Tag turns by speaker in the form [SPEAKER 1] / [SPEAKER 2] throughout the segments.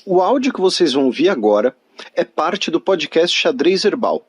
[SPEAKER 1] O áudio que vocês vão ouvir agora é parte do podcast Xadrez Herbal.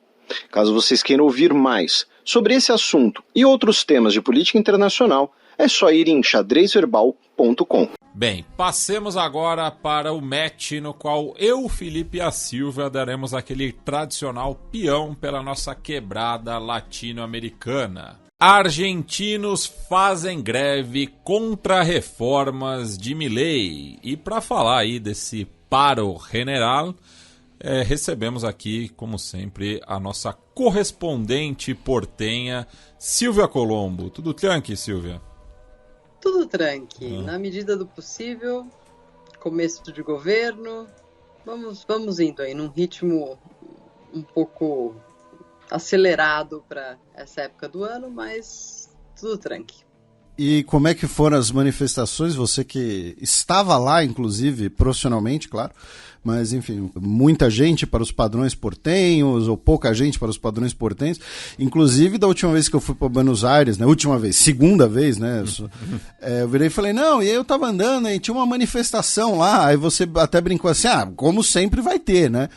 [SPEAKER 1] Caso vocês queiram ouvir mais sobre esse assunto e outros temas de política internacional, é só ir em xadrezverbal.com.
[SPEAKER 2] Bem, passemos agora para o match no qual eu, Felipe e a Silvia daremos aquele tradicional peão pela nossa quebrada latino-americana. Argentinos fazem greve contra reformas de Milei. E para falar aí desse paro general, recebemos aqui, como sempre, a nossa correspondente portenha, Silvia Colombo. Tudo tranqui, Silvia?
[SPEAKER 3] Tudo tranqui. Na medida do possível, começo de governo, vamos indo aí num ritmo um pouco acelerado para essa época do ano, mas tudo tranqui.
[SPEAKER 4] E como é que foram as manifestações? Você que estava lá, inclusive, profissionalmente, claro, mas, enfim, muita gente para os padrões portenhos, ou pouca gente para os padrões portenhos. Inclusive, da última vez que eu fui para Buenos Aires, né? Segunda vez, né? Eu virei e falei, não, e aí eu tava andando e tinha uma manifestação lá, aí você até brincou assim, como sempre vai ter, né?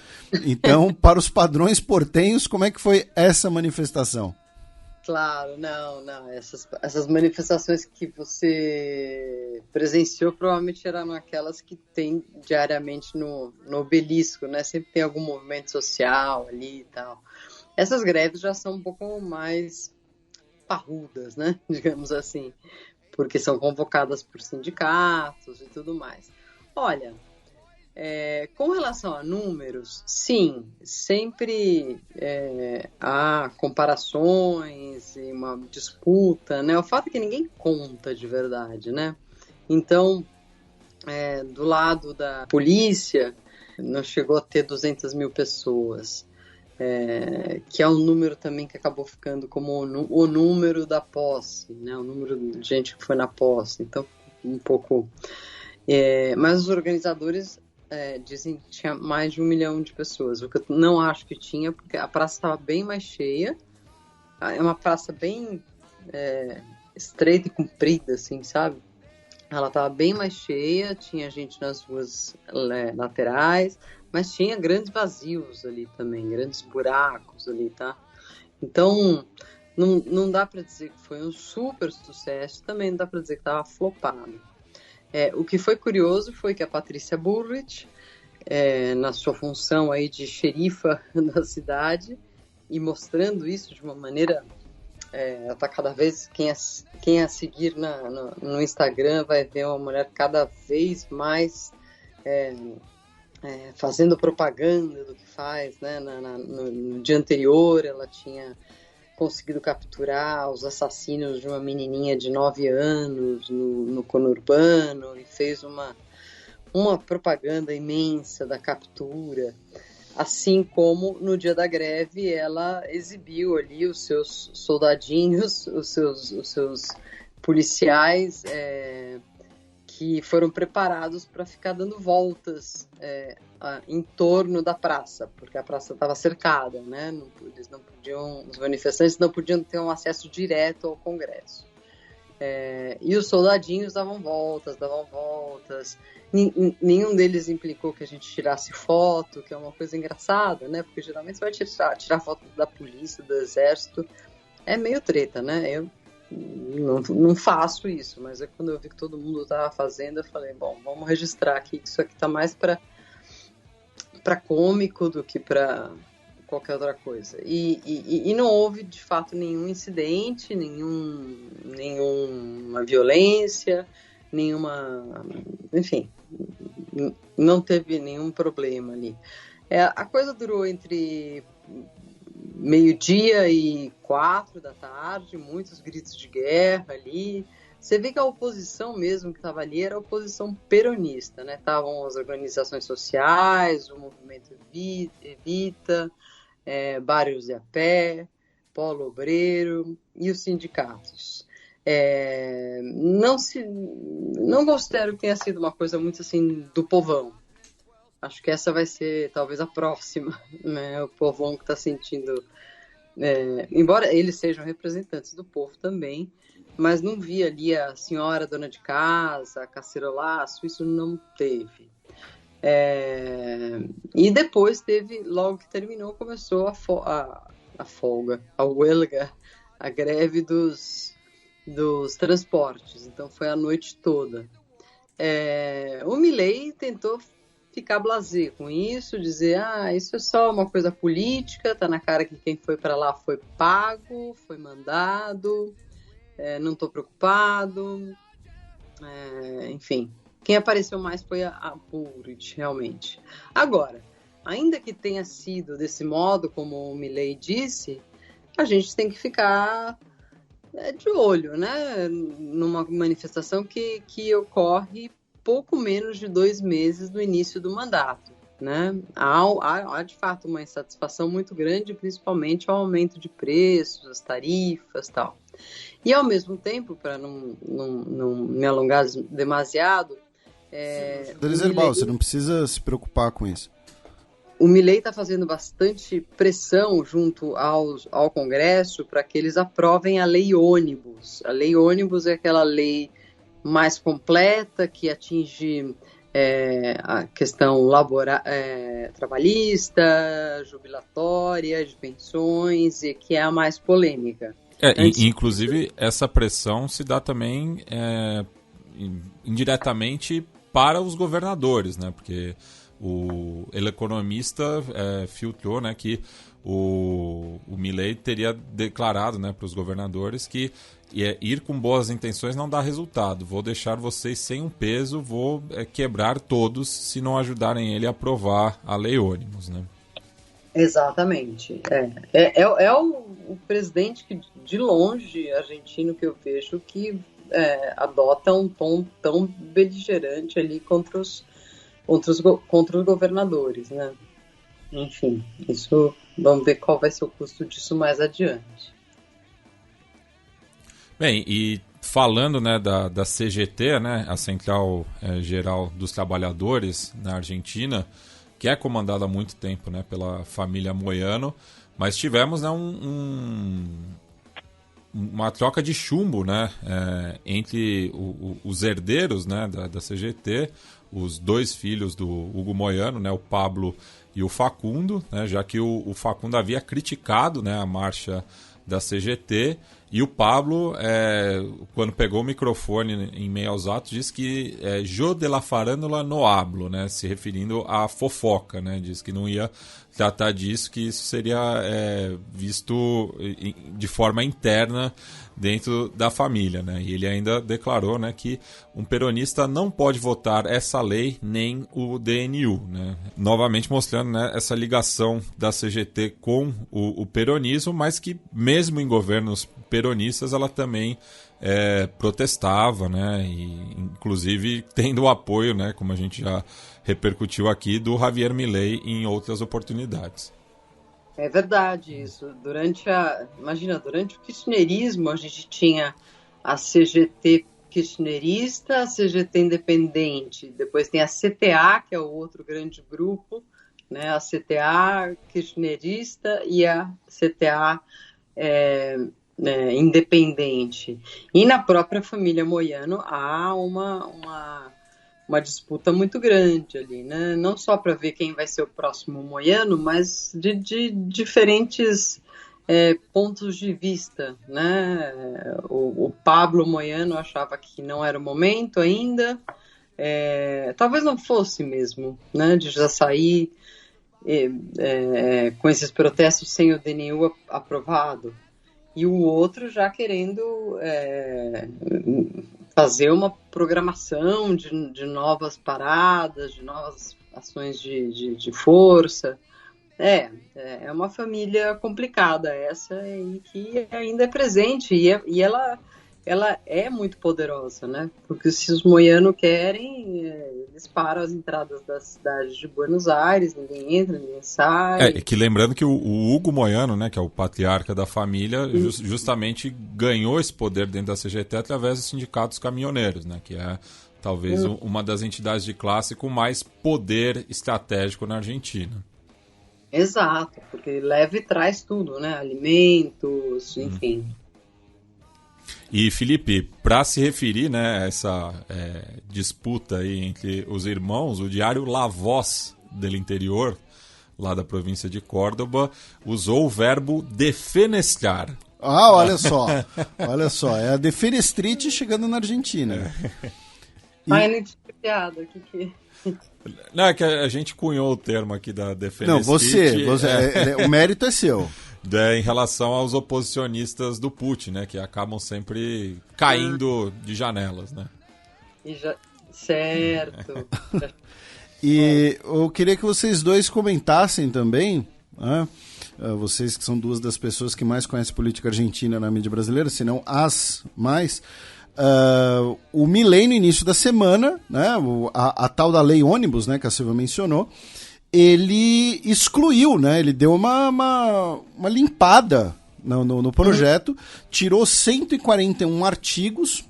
[SPEAKER 4] Então, para os padrões portenhos, como é que foi essa manifestação?
[SPEAKER 3] Claro, não. Essas manifestações que você presenciou provavelmente eram aquelas que tem diariamente no obelisco, né? Sempre tem algum movimento social ali e tal. Essas greves já são um pouco mais parrudas, né? Digamos assim, porque são convocadas por sindicatos e tudo mais. Olha, com relação a números, sim, sempre há comparações e uma disputa, né? O fato é que ninguém conta de verdade, né? Então, do lado da polícia, não chegou a ter 200 mil pessoas, que é um número também que acabou ficando como o número da posse, né? O número de gente que foi na posse. Então, um pouco... mas os organizadores... dizem que tinha mais de 1 milhão de pessoas, o que eu não acho que tinha, porque a praça estava bem mais cheia, é uma praça bem estreita e comprida, assim, sabe? Ela estava bem mais cheia, tinha gente nas ruas laterais, mas tinha grandes vazios ali também, grandes buracos ali, tá? Então, não dá para dizer que foi um super sucesso, também não dá para dizer que estava flopado. O que foi curioso foi que a Patrícia Bullrich, na sua função aí de xerifa da cidade, e mostrando isso de uma maneira, tá cada vez, quem a seguir no Instagram vai ver uma mulher cada vez mais fazendo propaganda do que faz, né? No dia anterior ela tinha conseguido capturar os assassinos de uma menininha de 9 anos no conurbano e fez uma propaganda imensa da captura, assim como no dia da greve ela exibiu ali os seus soldadinhos, os seus policiais que foram preparados para ficar dando voltas em torno da praça, porque a praça estava cercada, né? Os manifestantes não podiam ter um acesso direto ao Congresso. E os soldadinhos davam voltas. Nenhum deles implicou que a gente tirasse foto, que é uma coisa engraçada, né? Porque geralmente você vai tirar foto da polícia, do exército, é meio treta, né? Eu não faço isso, mas quando eu vi que todo mundo estava fazendo, eu falei, bom, vamos registrar aqui, que isso aqui está mais para cômico do que para qualquer outra coisa. E não houve, de fato, nenhum incidente, nenhuma violência, enfim, não teve nenhum problema ali. A coisa durou entre 12:00 e 16:00, muitos gritos de guerra ali. Você vê que a oposição mesmo que estava ali era a oposição peronista, né? Estavam as organizações sociais, o movimento Evita, Barrios de a Pé, Polo Obreiro e os sindicatos. Não considero que tenha sido uma coisa muito assim do povão. Acho que essa vai ser talvez a próxima, né? O povão que está sentindo, embora eles sejam representantes do povo também, mas não vi ali a senhora dona de casa, a cacerolaço, isso não teve. E depois teve, logo que terminou, começou a folga, a huelga, a greve dos transportes. Então foi a noite toda. O Milei tentou ficar blasé com isso, dizer, isso é só uma coisa política, tá na cara que quem foi para lá foi pago, foi mandado, não tô preocupado, enfim. Quem apareceu mais foi a Bullrich, realmente. Agora, ainda que tenha sido desse modo, como o Milei disse, a gente tem que ficar de olho, né? Numa manifestação que ocorre pouco menos de 2 meses do início do mandato, né? Há de fato uma insatisfação muito grande, principalmente ao aumento de preços, as tarifas e tal. E ao mesmo tempo, para não me alongar demasiado,
[SPEAKER 4] Xadrez Herbal, você não precisa se preocupar com isso.
[SPEAKER 3] O Milei está fazendo bastante pressão junto ao Congresso para que eles aprovem a Lei Ônibus. A Lei Ônibus é aquela lei mais completa que atinge a questão trabalhista, jubilatória, de pensões, e que é a mais polêmica.
[SPEAKER 2] Inclusive, essa pressão se dá também indiretamente para os governadores, né? Porque o El Economista filtrou, né, que o Milei teria declarado, né, para os governadores que ir com boas intenções não dá resultado. Vou deixar vocês sem um peso, vou quebrar todos se não ajudarem ele a aprovar a Lei Ônibus, né?
[SPEAKER 3] Exatamente. É o presidente que, de longe, argentino, que eu vejo que adota um tom tão beligerante ali contra os governadores, né? Enfim, isso, vamos ver qual vai ser o custo disso mais adiante.
[SPEAKER 2] Bem, e falando, né, da CGT, né, a Central Geral dos Trabalhadores na Argentina, que é comandada há muito tempo, né, pela família Moyano, mas tivemos, né, uma troca de chumbo, né, entre os herdeiros, né, da CGT, os 2 filhos do Hugo Moyano, né, o Pablo e o Facundo, né, já que o Facundo havia criticado, né, a marcha da CGT, e o Pablo, quando pegou o microfone em meio aos atos, disse que "yo de la farándula no hablo", né, se referindo à fofoca, né, disse que não ia tratar disso, que isso seria visto de forma interna dentro da família, né? E ele ainda declarou, né, que um peronista não pode votar essa lei nem o DNU, né? Novamente mostrando, né, essa ligação da CGT com o peronismo, mas que mesmo em governos peronistas ela também protestava, né? E inclusive tendo o apoio, né, como a gente já repercutiu aqui, do Javier Milei em outras oportunidades.
[SPEAKER 3] É verdade isso. Durante o kirchnerismo, a gente tinha a CGT kirchnerista, a CGT independente, depois tem a CTA, que é o outro grande grupo, né? A CTA kirchnerista e a CTA independente. E na própria família Moyano há uma disputa muito grande ali, né? Não só para ver quem vai ser o próximo Moyano, mas de diferentes pontos de vista, né? O Pablo Moyano achava que não era o momento ainda, talvez não fosse mesmo, né? De já sair com esses protestos sem o DNU aprovado. E o outro já querendo fazer uma programação de novas paradas, de novas ações de força. É uma família complicada essa, e que ainda é presente, e ela é muito poderosa, né? Porque se os Moyano querem, eles param as entradas das cidades de Buenos Aires, ninguém entra, ninguém sai.
[SPEAKER 2] Que lembrando que o Hugo Moyano, né, que é o patriarca da família, justamente ganhou esse poder dentro da CGT através dos sindicatos caminhoneiros, né, que é talvez uma das entidades de classe com mais poder estratégico na Argentina.
[SPEAKER 3] Exato, porque leva e traz tudo, né? Alimentos, enfim.
[SPEAKER 2] E, Felipe, para se referir, né, a essa disputa aí entre os irmãos, o diário La Voz del Interior, lá da província de Córdoba, usou o verbo defenestrar.
[SPEAKER 4] Ah, olha só, é a Defenestrite chegando na Argentina.
[SPEAKER 3] Ai, não tinha piada,
[SPEAKER 2] Não, é que a gente cunhou o termo aqui da Defenestrite.
[SPEAKER 4] Não, você o mérito é seu.
[SPEAKER 2] Em relação aos oposicionistas do Putin, né, que acabam sempre caindo de janelas, né?
[SPEAKER 3] Certo.
[SPEAKER 4] E eu queria que vocês dois comentassem também, né? Vocês que são duas das pessoas que mais conhecem política argentina na mídia brasileira, se não as mais, o Milei no início da semana, né, a tal da lei ônibus, né, que a Silvia mencionou, ele excluiu, né, ele deu uma limpada no projeto, tirou 141 artigos.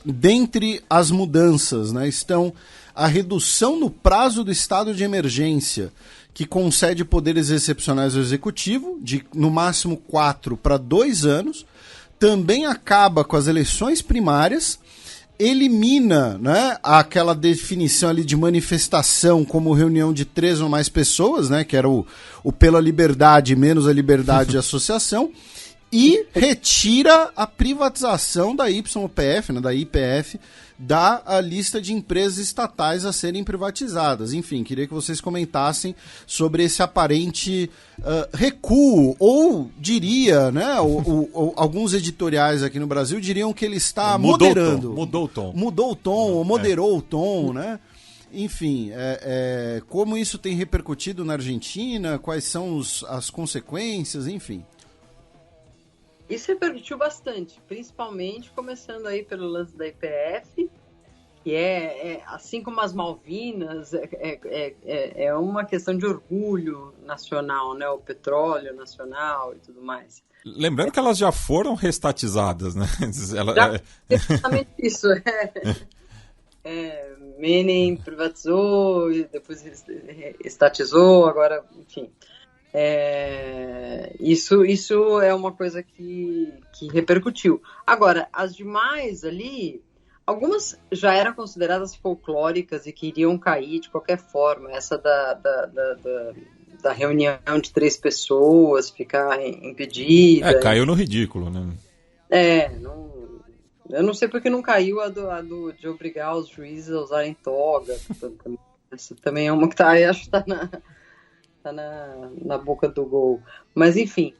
[SPEAKER 4] Dentre as mudanças, né, estão a redução no prazo do estado de emergência, que concede poderes excepcionais ao executivo, de no máximo 4 para 2 anos, também acaba com as eleições primárias, elimina, né, aquela definição ali de manifestação como reunião de 3 ou mais pessoas, né, que era o pela liberdade menos a liberdade de associação, e retira a privatização da YPF, né, da IPF, da lista de empresas estatais a serem privatizadas. Enfim, queria que vocês comentassem sobre esse aparente recuo, ou diria, né, alguns editoriais aqui no Brasil diriam que ele está moderando.
[SPEAKER 2] Mudou o tom.
[SPEAKER 4] Mudou o tom, ou moderou o tom, né? Enfim, como isso tem repercutido na Argentina, quais são as consequências, enfim.
[SPEAKER 3] Isso repercutiu bastante, principalmente começando aí pelo lance da IPF, que assim como as Malvinas, é uma questão de orgulho nacional, né? O petróleo nacional e tudo mais.
[SPEAKER 2] Lembrando que elas já foram restatizadas, né?
[SPEAKER 3] Exatamente isso. Menem privatizou, e depois estatizou, agora, enfim... Isso é uma coisa que repercutiu. Agora, as demais ali, algumas já eram consideradas folclóricas e que iriam cair de qualquer forma. Essa da reunião de 3 pessoas ficar impedida.
[SPEAKER 2] Caiu no ridículo, né?
[SPEAKER 3] Eu não sei porque não caiu a de obrigar os juízes a usarem toga. Essa também é uma que acho que está na boca do gol. Mas, enfim,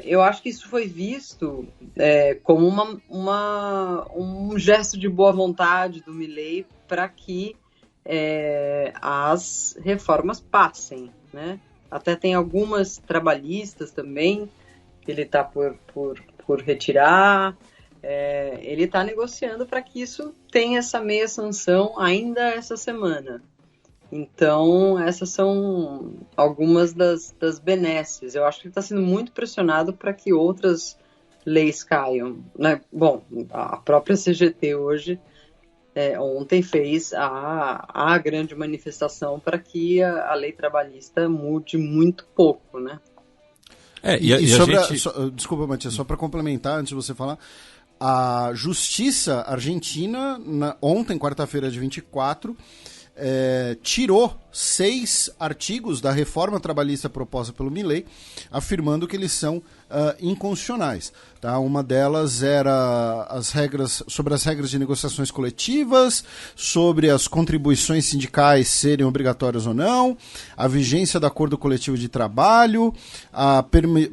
[SPEAKER 3] eu acho que isso foi visto como um gesto de boa vontade do Milei para que as reformas passem, né? Até tem algumas trabalhistas também que ele está por retirar. Ele está negociando para que isso tenha essa meia sanção ainda essa semana. Então, essas são algumas das benesses. Eu acho que ele está sendo muito pressionado para que outras leis caiam, né? Bom, a própria CGT hoje, ontem fez a grande manifestação para que a lei trabalhista mude muito pouco, né?
[SPEAKER 4] Desculpa, Matias, só para complementar, antes de você falar, a Justiça Argentina, ontem, quarta-feira de 24, tirou 6 artigos da reforma trabalhista proposta pelo Milei, afirmando que eles são inconstitucionais. Tá? Uma delas era sobre as regras de negociações coletivas, sobre as contribuições sindicais serem obrigatórias ou não, a vigência do acordo coletivo de trabalho, a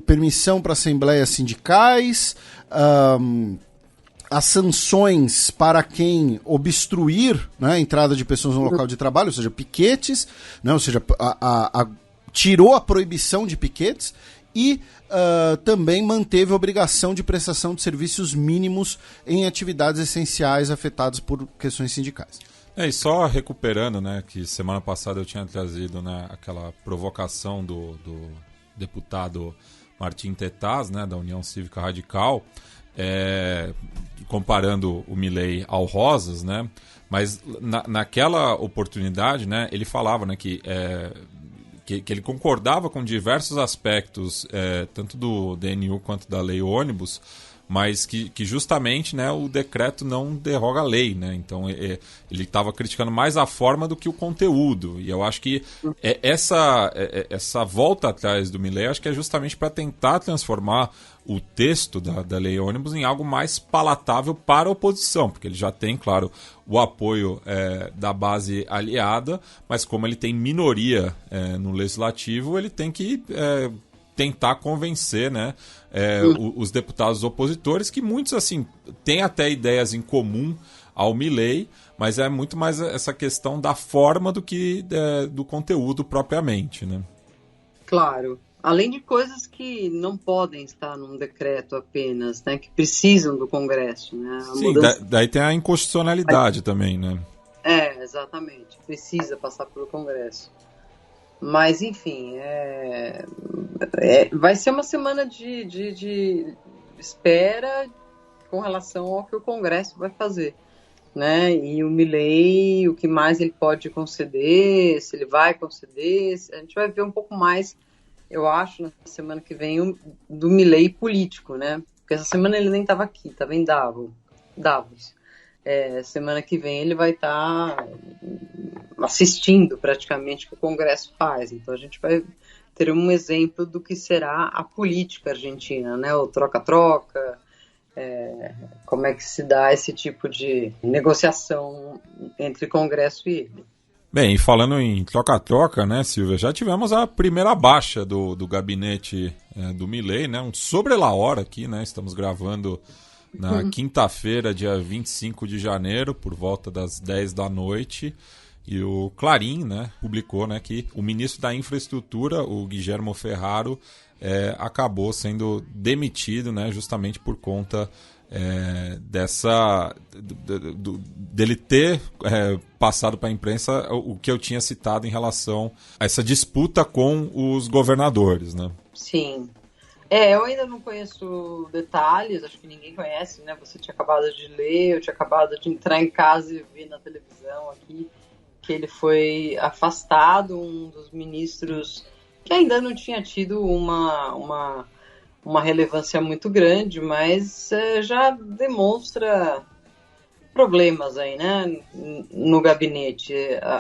[SPEAKER 4] permissão para assembleias sindicais, as sanções para quem obstruir, né, a entrada de pessoas no local de trabalho, ou seja, piquetes, né, ou seja, tirou a proibição de piquetes e também manteve a obrigação de prestação de serviços mínimos em atividades essenciais afetadas por questões sindicais.
[SPEAKER 2] E só recuperando, né, que semana passada eu tinha trazido, né, aquela provocação do deputado Martim Tetaz, né, da União Cívica Radical, comparando o Milei ao Rosas, né? Mas naquela oportunidade, né, ele falava, né, que ele concordava com diversos aspectos, tanto do DNU quanto da lei ônibus, mas que justamente, né, o decreto não derroga a lei, né? Então ele estava criticando mais a forma do que o conteúdo. E eu acho que essa volta atrás do Milei, acho que é justamente para tentar transformar o texto da lei ônibus em algo mais palatável para a oposição, porque ele já tem, claro, o apoio da base aliada, mas como ele tem minoria no legislativo, ele tem que tentar convencer, né, os deputados opositores, que muitos assim têm até ideias em comum ao Milei, mas é muito mais essa questão da forma do que do conteúdo propriamente, né?
[SPEAKER 3] Claro. Além de coisas que não podem estar num decreto apenas, né, que precisam do Congresso, né?
[SPEAKER 2] Sim, daí tem a inconstitucionalidade também, né?
[SPEAKER 3] Exatamente. Precisa passar pelo Congresso. Mas, enfim, vai ser uma semana de espera com relação ao que o Congresso vai fazer, né? E o Milei, o que mais ele pode conceder, se ele vai conceder, a gente vai ver um pouco mais, eu acho, na semana que vem, do Milei político, né? Porque essa semana ele nem estava aqui, estava em Davos. Semana que vem ele vai estar assistindo praticamente o que o Congresso faz. Então a gente vai ter um exemplo do que será a política argentina, né? O troca-troca, como é que se dá esse tipo de negociação entre Congresso e ele.
[SPEAKER 2] Bem, e falando em troca-troca, né, Silvia, já tivemos a primeira baixa do gabinete do Milei, né, um sobre-la-hora aqui, né, estamos gravando na quinta-feira, dia 25 de janeiro, por volta das 10 da noite, e o Clarim, né, publicou, né, que o ministro da Infraestrutura, o Guillermo Ferraro, acabou sendo demitido, né, justamente por conta dele ter passado para a imprensa o que eu tinha citado em relação a essa disputa com os governadores, né?
[SPEAKER 3] Sim. Eu ainda não conheço detalhes, acho que ninguém conhece, né? Você tinha acabado de ler, eu tinha acabado de entrar em casa e ver na televisão aqui que ele foi afastado, um dos ministros que ainda não tinha tido uma relevância muito grande, mas já demonstra problemas aí, né, no gabinete.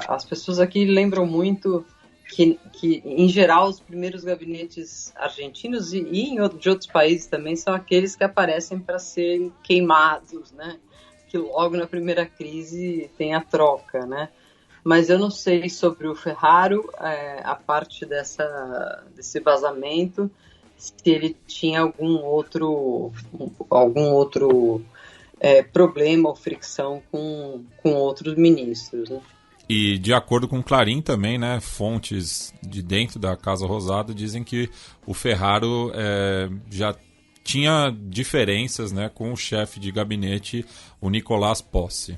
[SPEAKER 3] As pessoas aqui lembram muito que em geral, os primeiros gabinetes argentinos e de outros países também são aqueles que aparecem para serem queimados, né, que logo na primeira crise tem a troca, né. Mas eu não sei sobre o Ferraro, a parte desse vazamento, se ele tinha algum outro problema ou fricção com outros ministros, né?
[SPEAKER 2] E de acordo com o Clarim também, né, fontes de dentro da Casa Rosada dizem que o Ferraro já tinha diferenças, né, com o chefe de gabinete, o Nicolás Possi.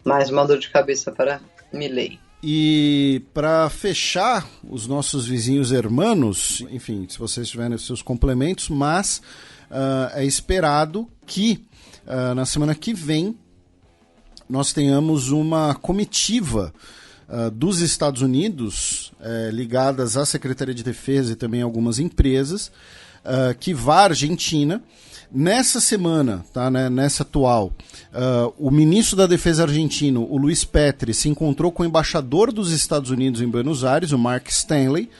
[SPEAKER 3] Mais uma dor de cabeça para Milei.
[SPEAKER 4] E para fechar, os nossos vizinhos hermanos, enfim, se vocês tiverem os seus complementos, mas é esperado que na semana que vem nós tenhamos uma comitiva dos Estados Unidos, ligadas à Secretaria de Defesa e também algumas empresas, que vá à Argentina. Nessa semana, tá, né, nessa atual, o ministro da Defesa argentino, o Luiz Petri, se encontrou com o embaixador dos Estados Unidos em Buenos Aires, o Mark Stanley,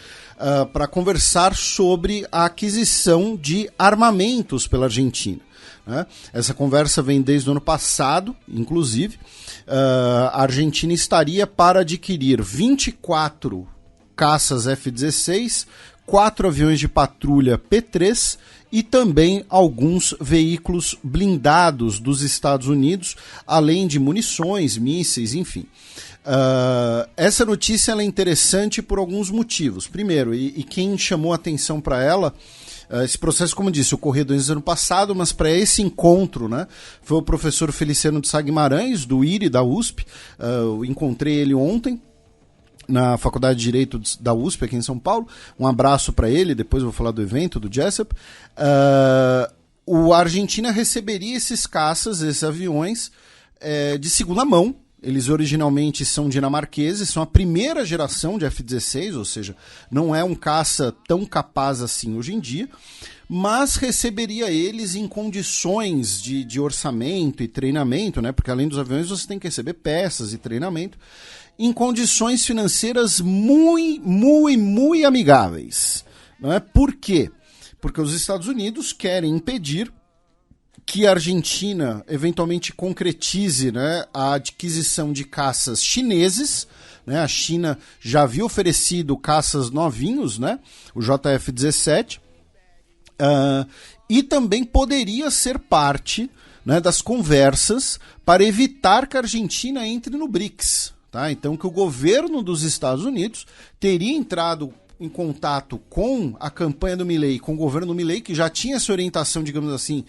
[SPEAKER 4] para conversar sobre a aquisição de armamentos pela Argentina. Né? Essa conversa vem desde o ano passado, inclusive. A Argentina estaria para adquirir 24 caças F-16, 4 aviões de patrulha P-3 e também alguns veículos blindados dos Estados Unidos, além de munições, mísseis, enfim. Essa notícia ela é interessante por alguns motivos. Primeiro, e quem chamou atenção para ela, esse processo, como disse, ocorreu desde o ano passado, mas para esse encontro, né, foi o professor Feliciano de Sá Guimarães, do IRI, da USP. Eu encontrei ele ontem na Faculdade de Direito da USP, aqui em São Paulo. Um abraço para ele, depois eu vou falar do evento, do Jessup. A Argentina receberia esses caças, esses aviões, de segunda mão. Eles originalmente são dinamarqueses, são a primeira geração de F-16, ou seja, não é um caça tão capaz assim hoje em dia. mas receberia eles em condições de orçamento e treinamento, né? Porque além dos aviões você tem que receber peças e treinamento, em condições financeiras muito amigáveis. Não é? Por quê? Porque os Estados Unidos querem impedir que a Argentina eventualmente concretize, né, a adquisição de caças chineses, né? A China já havia oferecido caças novinhos, né, o JF-17, e também poderia ser parte, né, das conversas para evitar que a Argentina entre no BRICS. Tá? Então que o governo dos Estados Unidos teria entrado em contato com a campanha do Milei, com o governo do Milei, que já tinha essa orientação, digamos assim,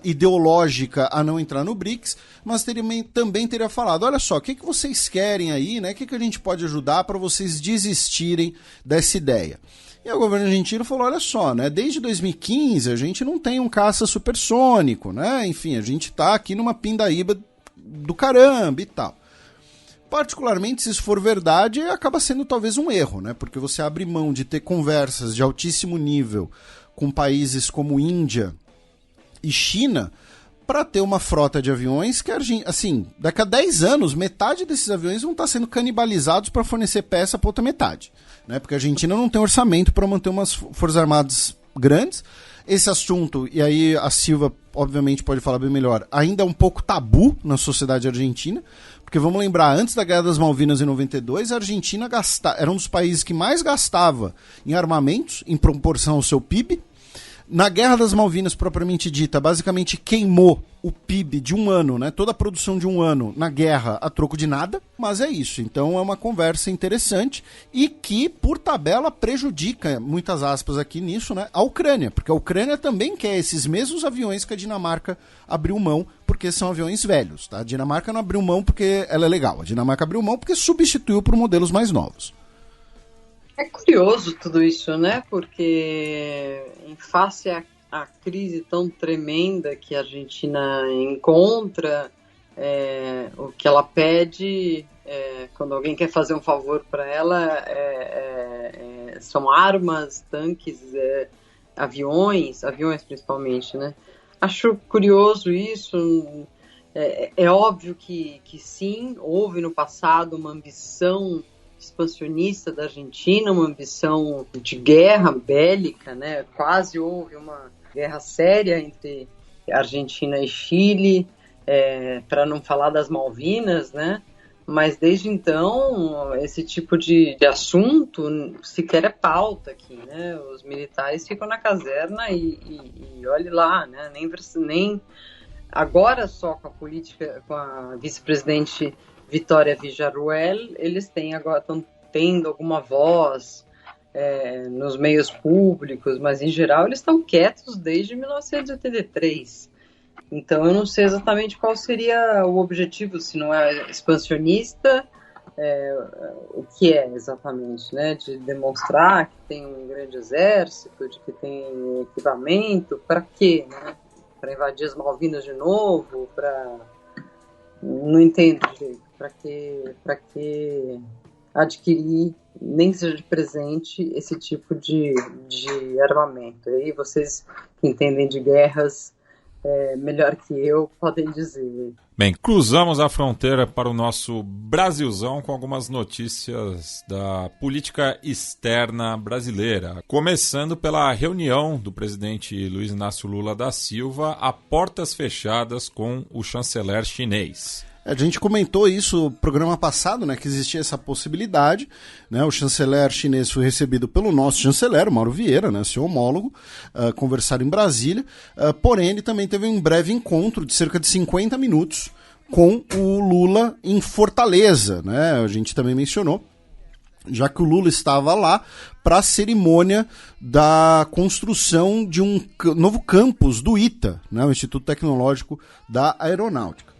[SPEAKER 4] ideológica a não entrar no BRICS, mas também teria falado, olha só, o que vocês querem aí, né? O que a gente pode ajudar para vocês desistirem dessa ideia? E o governo argentino falou, olha só, né? Desde 2015 a gente não tem um caça supersônico, né? Enfim, a gente está aqui numa pindaíba do caramba e tal. Particularmente, se isso for verdade, acaba sendo talvez um erro, né? Porque você abre mão de ter conversas de altíssimo nível com países como Índia e China para ter uma frota de aviões que, assim, daqui a 10 anos, metade desses aviões vão estar sendo canibalizados para fornecer peça para outra metade, né? Porque a Argentina não tem orçamento para manter umas forças armadas grandes. Esse assunto, e aí a Silva obviamente pode falar bem melhor, ainda é um pouco tabu na sociedade argentina, porque vamos lembrar, antes da Guerra das Malvinas em 92, a Argentina era um dos países que mais gastava em armamentos, em proporção ao seu PIB. Na Guerra das Malvinas, propriamente dita, basicamente queimou o PIB de um ano, né? Toda a produção de um ano na guerra a troco de nada, mas é isso. Então é uma conversa interessante e que, por tabela, prejudica, muitas aspas aqui nisso, né? A Ucrânia, porque a Ucrânia também quer esses mesmos aviões que a Dinamarca abriu mão, porque são aviões velhos, tá? A Dinamarca não abriu mão porque ela é legal, a Dinamarca abriu mão porque substituiu por modelos mais novos.
[SPEAKER 3] É curioso tudo isso, né? Porque em face à crise tão tremenda que a Argentina encontra, o que ela pede, quando alguém quer fazer um favor para ela, são armas, tanques, aviões principalmente, né? Acho curioso isso. É óbvio que sim, houve no passado uma ambição expansionista da Argentina, uma ambição de guerra bélica, né? Quase houve uma guerra séria entre Argentina e Chile, para não falar das Malvinas, né? Mas desde então, esse tipo de assunto sequer é pauta aqui, né? Os militares ficam na caserna e olhe lá, né? Nem agora só com a política, com a vice-presidente Vitória Villarruel, eles estão tendo alguma voz nos meios públicos, mas em geral eles estão quietos desde 1983. Então eu não sei exatamente qual seria o objetivo, se não é expansionista, o que é exatamente, né? De demonstrar que tem um grande exército, de que tem equipamento, para quê, né? Para invadir as Malvinas de novo, não entendo direito. Para que adquirir, nem que seja de presente, esse tipo de armamento? Aí vocês que entendem de guerras melhor que eu podem dizer.
[SPEAKER 2] Bem, cruzamos a fronteira para o nosso Brasilzão com algumas notícias da política externa brasileira. Começando pela reunião do presidente Luiz Inácio Lula da Silva a portas fechadas com o chanceler chinês.
[SPEAKER 4] A gente comentou isso no programa passado, né, que existia essa possibilidade, né? O chanceler chinês foi recebido pelo nosso chanceler, Mauro Vieira, né, seu homólogo, conversaram em Brasília, porém ele também teve um breve encontro de cerca de 50 minutos com o Lula em Fortaleza, né? A gente também mencionou, já que o Lula estava lá para a cerimônia da construção de um novo campus do ITA, né, o Instituto Tecnológico da Aeronáutica.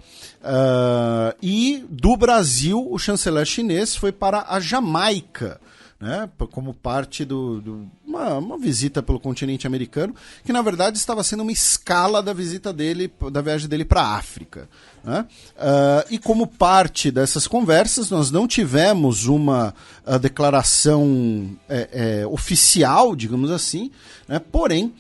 [SPEAKER 4] E do Brasil, o chanceler chinês foi para a Jamaica, né, como parte de uma visita pelo continente americano, que na verdade estava sendo uma escala da visita dele, da viagem dele para a África, né? E como parte dessas conversas, nós não tivemos uma declaração oficial, digamos assim, né? Porém,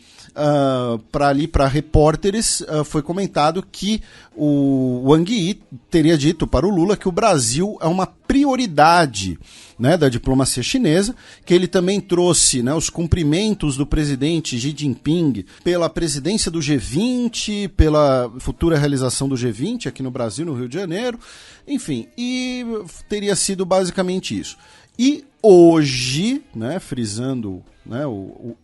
[SPEAKER 4] para repórteres, foi comentado que o Wang Yi teria dito para o Lula que o Brasil é uma prioridade, né, da diplomacia chinesa, que ele também trouxe, né, os cumprimentos do presidente Xi Jinping pela presidência do G20, pela futura realização do G20 aqui no Brasil, no Rio de Janeiro, enfim, e teria sido basicamente isso. E hoje, né, frisando, né, o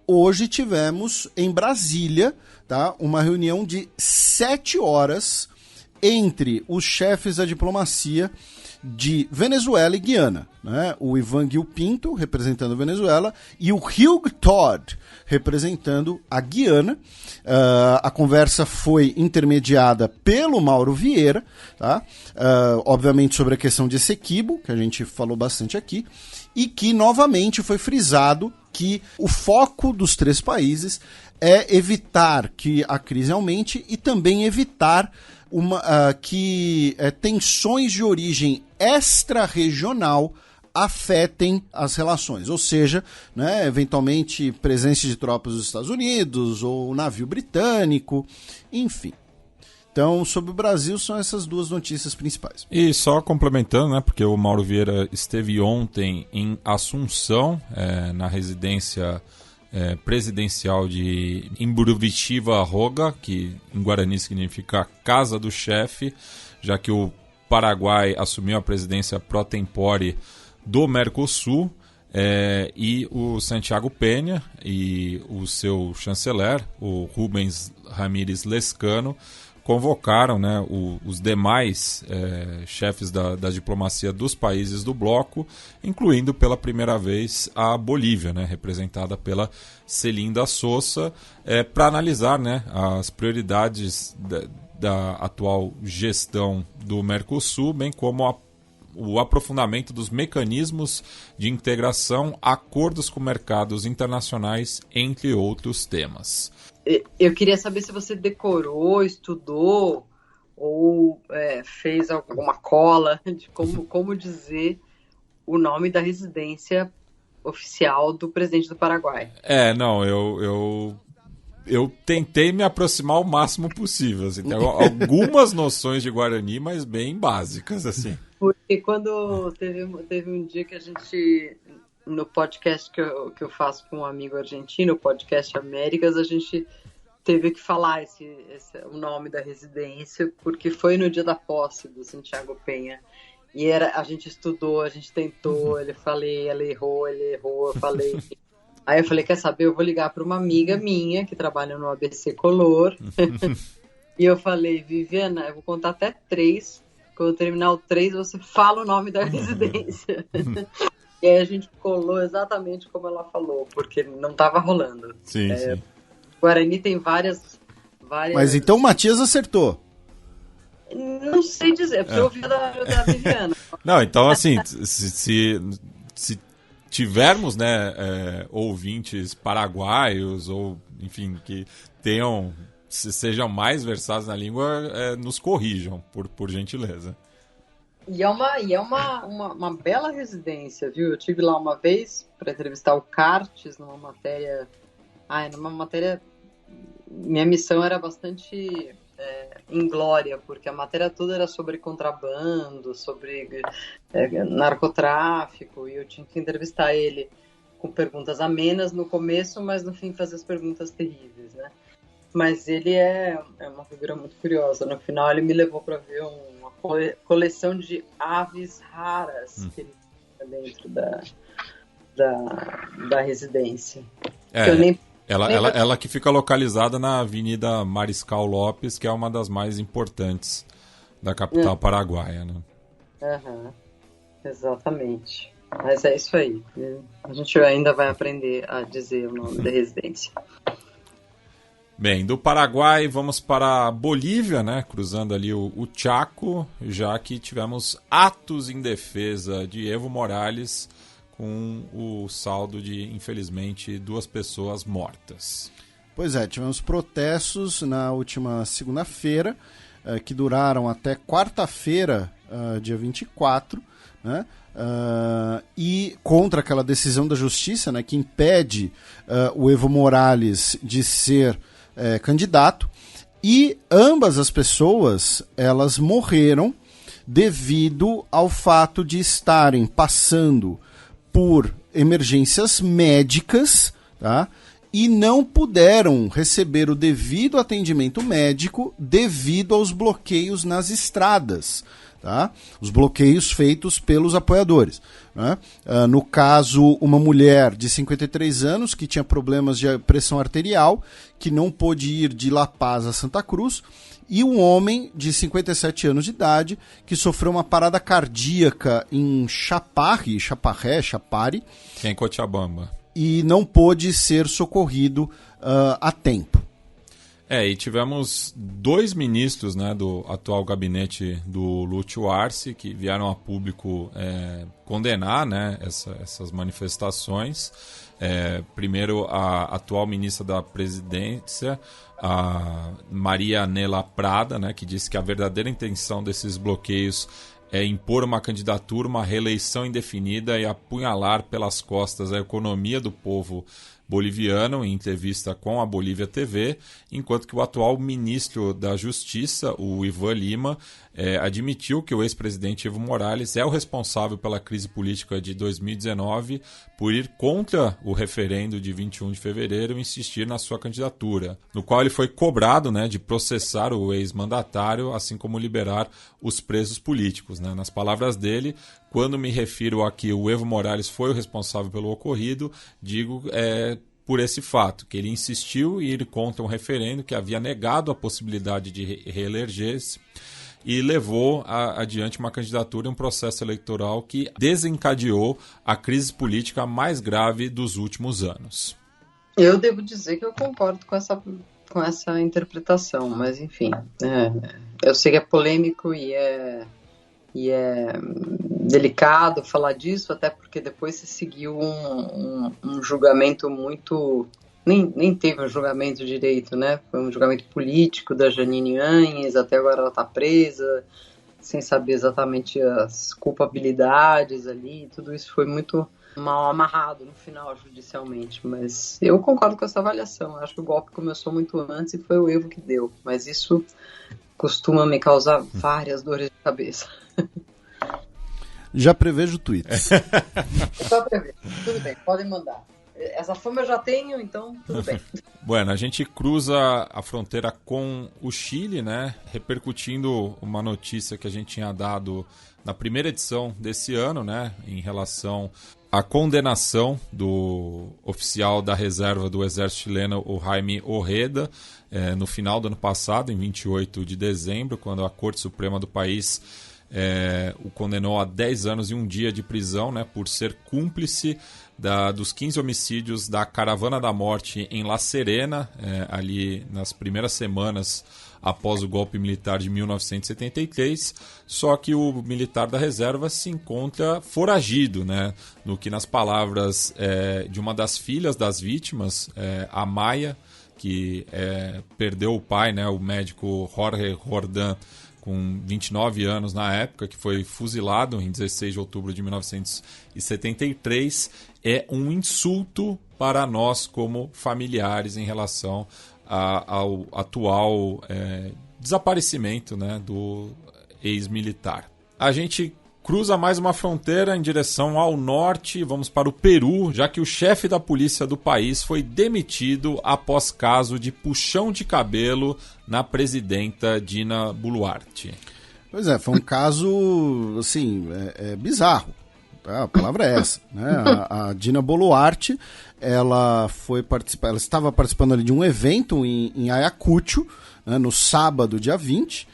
[SPEAKER 4] hoje tivemos em Brasília, tá, uma reunião de 7 horas entre os chefes da diplomacia de Venezuela e Guiana, né? O Ivan Gil Pinto, representando a Venezuela, e o Hugh Todd, representando a Guiana. A conversa foi intermediada pelo Mauro Vieira, tá? Obviamente sobre a questão de Essequibo, que a gente falou bastante aqui, e que novamente foi frisado que o foco dos 3 países é evitar que a crise aumente e também evitar que tensões de origem extra-regional afetem as relações, ou seja, né, eventualmente presença de tropas dos Estados Unidos ou navio britânico, enfim. Então, sobre o Brasil, são essas 2 notícias principais.
[SPEAKER 2] E só complementando, né, porque o Mauro Vieira esteve ontem em Assunção, na residência presidencial de Imburuvichiva Roga, que em Guarani significa Casa do Chefe, já que o Paraguai assumiu a presidência pro tempore do Mercosul, e o Santiago Peña e o seu chanceler, o Rubens Ramírez Lescano, convocaram, né, os demais chefes da diplomacia dos países do bloco, incluindo pela primeira vez a Bolívia, né, representada pela Celinda Sousa, para analisar, né, as prioridades da atual gestão do Mercosul, bem como o aprofundamento dos mecanismos de integração, acordos com mercados internacionais, entre outros temas.
[SPEAKER 3] Eu queria saber se você decorou, estudou ou fez alguma cola de como dizer o nome da residência oficial do presidente do Paraguai.
[SPEAKER 2] Não, eu tentei me aproximar o máximo possível. Assim, tem algumas noções de Guarani, mas bem básicas, assim.
[SPEAKER 3] Porque quando teve um dia que a gente, no podcast que eu faço com um amigo argentino, o podcast Américas, a gente teve que falar o nome da residência, porque foi no dia da posse do Santiago Peña. E a gente estudou, a gente tentou, ela errou, eu falei. Aí eu falei, quer saber, eu vou ligar para uma amiga minha que trabalha no ABC Color. E eu falei, Viviana, eu vou contar até 3. Quando eu terminar o 3, você fala o nome da residência. E aí a gente colou exatamente como ela falou, porque não estava rolando.
[SPEAKER 2] Sim, sim.
[SPEAKER 3] Guarani tem várias...
[SPEAKER 4] Mas então o Matias acertou.
[SPEAKER 3] Não sei dizer, porque eu ouvi da Viviana.
[SPEAKER 2] Não, então assim, se tivermos, né, ouvintes paraguaios ou, enfim, que sejam mais versados na língua, nos corrijam, por gentileza.
[SPEAKER 3] E é uma bela residência, viu? Eu estive lá uma vez para entrevistar o Cartes numa matéria... Minha missão era bastante inglória, porque a matéria toda era sobre contrabando, sobre narcotráfico, e eu tinha que entrevistar ele com perguntas amenas no começo, mas no fim fazer as perguntas terríveis, né? Mas ele é uma figura muito curiosa. No final ele me levou para ver uma coleção de aves raras que ele tem dentro da residência.
[SPEAKER 2] Ela que fica localizada na Avenida Mariscal Lopes, que é uma das mais importantes da capital paraguaia, né?
[SPEAKER 3] Exatamente. Mas é isso aí. A gente ainda vai aprender a dizer o nome da residência.
[SPEAKER 2] Bem, do Paraguai vamos para a Bolívia, né? Cruzando ali o Chaco, já que tivemos atos em defesa de Evo Morales, com o saldo de, infelizmente, 2 pessoas mortas.
[SPEAKER 4] Pois é, tivemos protestos na última segunda-feira, que duraram até quarta-feira, dia 24, né? E contra aquela decisão da justiça, né, que impede o Evo Morales de ser candidato, e ambas as pessoas, elas morreram devido ao fato de estarem passando por emergências médicas, tá? E não puderam receber o devido atendimento médico devido aos bloqueios nas estradas, tá? Os bloqueios feitos pelos apoiadores, né? No caso, uma mulher de 53 anos que tinha problemas de pressão arterial, que não pôde ir de La Paz a Santa Cruz, e um homem de 57 anos de idade que sofreu uma parada cardíaca em Chapare,
[SPEAKER 2] que é em Cochabamba,
[SPEAKER 4] e não pôde ser socorrido a tempo.
[SPEAKER 2] E tivemos 2 ministros, né, do atual gabinete do Lúcio Arce que vieram a público condenar, né, essas manifestações. Primeiro, a atual ministra da Presidência, a Maria Nela Prada, né, que disse que a verdadeira intenção desses bloqueios é impor uma candidatura, uma reeleição indefinida e apunhalar pelas costas a economia do povo boliviano, em entrevista com a Bolívia TV, enquanto que o atual ministro da Justiça, o Ivan Lima, admitiu que o ex-presidente Evo Morales é o responsável pela crise política de 2019 por ir contra o referendo de 21 de fevereiro e insistir na sua candidatura, no qual ele foi cobrado, né, de processar o ex-mandatário, assim como liberar os presos políticos, né? Nas palavras dele, quando me refiro a que o Evo Morales foi o responsável pelo ocorrido, digo por esse fato, que ele insistiu em ir contra um referendo que havia negado a possibilidade de reeleger-se e levou adiante uma candidatura e um processo eleitoral que desencadeou a crise política mais grave dos últimos anos.
[SPEAKER 3] Eu devo dizer que eu concordo com essa interpretação, mas enfim, eu sei que é polêmico e é delicado falar disso, até porque depois se seguiu um julgamento muito... Nem teve um julgamento direito, né? Foi um julgamento político da Jeanine Áñez, até agora ela está presa, sem saber exatamente as culpabilidades ali, tudo isso foi muito mal amarrado no final judicialmente, mas eu concordo com essa avaliação. Eu acho que o golpe começou muito antes e foi o Evo que deu, mas isso costuma me causar várias dores de cabeça.
[SPEAKER 4] Já prevejo tweets.
[SPEAKER 3] Só prever. Tudo bem, podem mandar. Essa fama eu já tenho, então tudo bem.
[SPEAKER 2] Bueno, a gente cruza a fronteira com o Chile, né? Repercutindo uma notícia que a gente tinha dado na primeira edição desse ano, né? Em relação à condenação do oficial da reserva do exército chileno, o Jaime Ojeda, no final do ano passado, em 28 de dezembro, quando a Corte Suprema do país o condenou a 10 anos e 1 dia de prisão, né, por ser cúmplice dos 15 homicídios da Caravana da Morte em La Serena, ali nas primeiras semanas após o golpe militar de 1973, só que o militar da reserva se encontra foragido, né, no que, nas palavras de uma das filhas das vítimas, a Maia, que perdeu o pai, né, o médico Jorge Jordan, com 29 anos na época, que foi fuzilado em 16 de outubro de 1973, é um insulto para nós como familiares em relação ao atual desaparecimento, né, do ex-militar. A gente cruza mais uma fronteira em direção ao norte, vamos para o Peru, já que o chefe da polícia do país foi demitido após caso de puxão de cabelo na presidenta Dina Boluarte.
[SPEAKER 4] Pois é, foi um caso, assim, bizarro. Tá? A palavra é essa, né? A Dina Boluarte, ela estava participando ali de um evento em Ayacucho, né, no sábado, dia 20,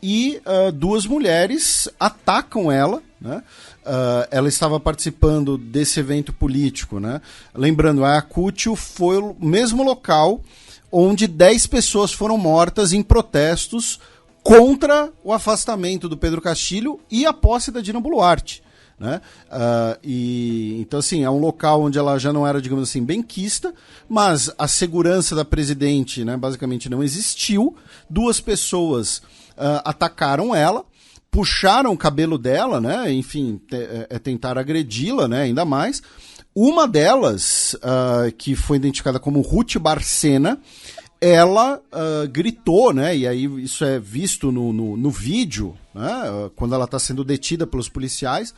[SPEAKER 4] e 2 mulheres atacam ela, né? Ela estava participando desse evento político, né? Lembrando, Ayacucho foi o mesmo local onde 10 pessoas foram mortas em protestos contra o afastamento do Pedro Castilho e a posse da Dina Boluarte, né? Então, assim, é um local onde ela já não era, digamos assim, benquista, mas a segurança da presidente, né, basicamente não existiu. 2 pessoas atacaram ela puxaram o cabelo dela, né? Enfim, tentaram agredi-la, né? Ainda mais. Uma delas, que foi identificada como Ruth Barcena, ela gritou, né? E aí isso é visto no vídeo, né? Quando ela está sendo detida pelos policiais.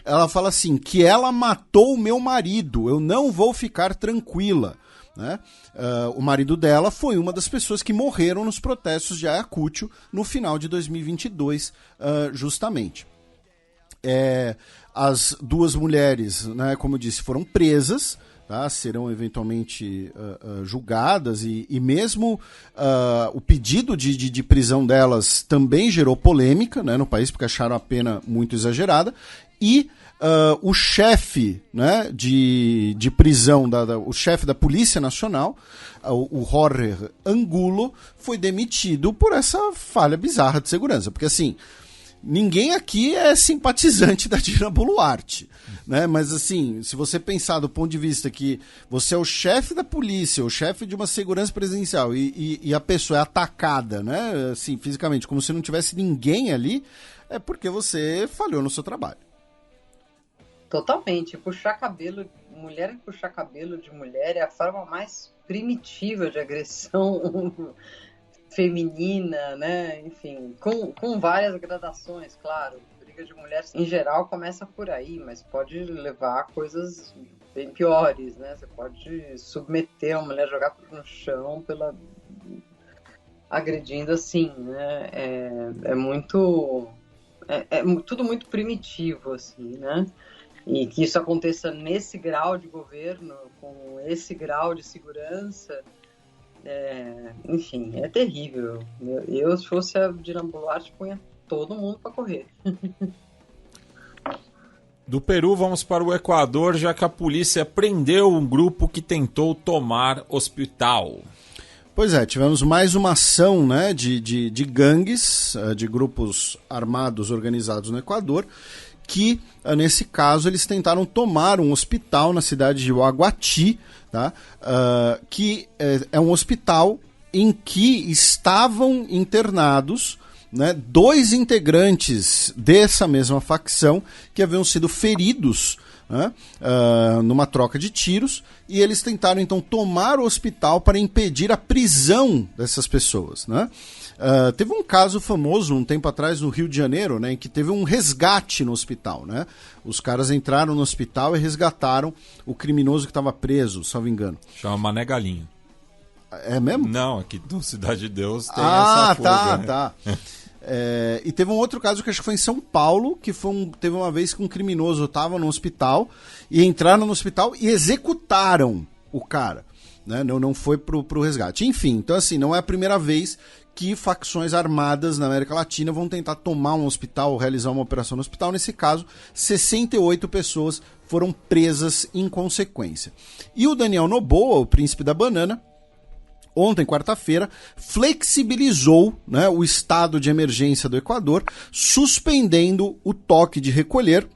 [SPEAKER 4] Ela fala assim, que ela matou o meu marido, eu não vou ficar tranquila. Né? O marido dela foi uma das pessoas que morreram nos protestos de Ayacucho no final de 2022, justamente. As duas mulheres, né, como eu disse, foram presas, tá? Serão eventualmente julgadas e mesmo o pedido de prisão delas também gerou polêmica, né, no país, porque acharam a pena muito exagerada. E o chefe, né, de prisão, o chefe da Polícia Nacional, o Jorge Angulo, foi demitido por essa falha bizarra de segurança. Porque, assim, ninguém aqui é simpatizante da Dina Boluarte, né? Mas, assim, se você pensar do ponto de vista que você é o chefe da polícia, o chefe de uma segurança presidencial e a pessoa é atacada, né, assim, fisicamente, como se não tivesse ninguém ali, é porque você falhou no seu trabalho.
[SPEAKER 3] Totalmente. Puxar cabelo, mulher puxar cabelo de mulher é a forma mais primitiva de agressão feminina, né? Enfim, com várias gradações, claro. Briga de mulher, em geral, começa por aí, mas pode levar a coisas bem piores, né? Você pode submeter a mulher, jogar no chão agredindo assim, né? Tudo muito primitivo, assim, né? E que isso aconteça nesse grau de governo, com esse grau de segurança, enfim, é terrível. Eu, se fosse a Dina Boluarte, punha todo mundo para correr.
[SPEAKER 2] Do Peru, vamos para o Equador, já que a polícia prendeu um grupo que tentou tomar hospital.
[SPEAKER 4] Pois é, tivemos mais uma ação, né, de gangues, de grupos armados organizados no Equador, que, nesse caso, eles tentaram tomar um hospital na cidade de Huaguati, tá? Que é um hospital em que estavam internados, né, 2 integrantes dessa mesma facção que haviam sido feridos, né, numa troca de tiros, e eles tentaram então tomar o hospital para impedir a prisão dessas pessoas, né? Teve um caso famoso um tempo atrás no Rio de Janeiro, né, em que teve um resgate no hospital, né? Os caras entraram no hospital e resgataram o criminoso que estava preso, salvo engano.
[SPEAKER 2] Chama Mané Galinha.
[SPEAKER 4] É mesmo?
[SPEAKER 2] Não, aqui no Cidade de Deus tem essa fuga, né?
[SPEAKER 4] Tá. E teve um outro caso que acho que foi em São Paulo, que teve uma vez que um criminoso estava no hospital e entraram no hospital e executaram o cara, né? Não foi pro resgate. Enfim, então assim, não é a primeira vez que facções armadas na América Latina vão tentar tomar um hospital, realizar uma operação no hospital. Nesse caso, 68 pessoas foram presas em consequência. E o Daniel Noboa, o príncipe da banana, ontem, quarta-feira, flexibilizou, né, o estado de emergência do Equador, suspendendo o toque de recolher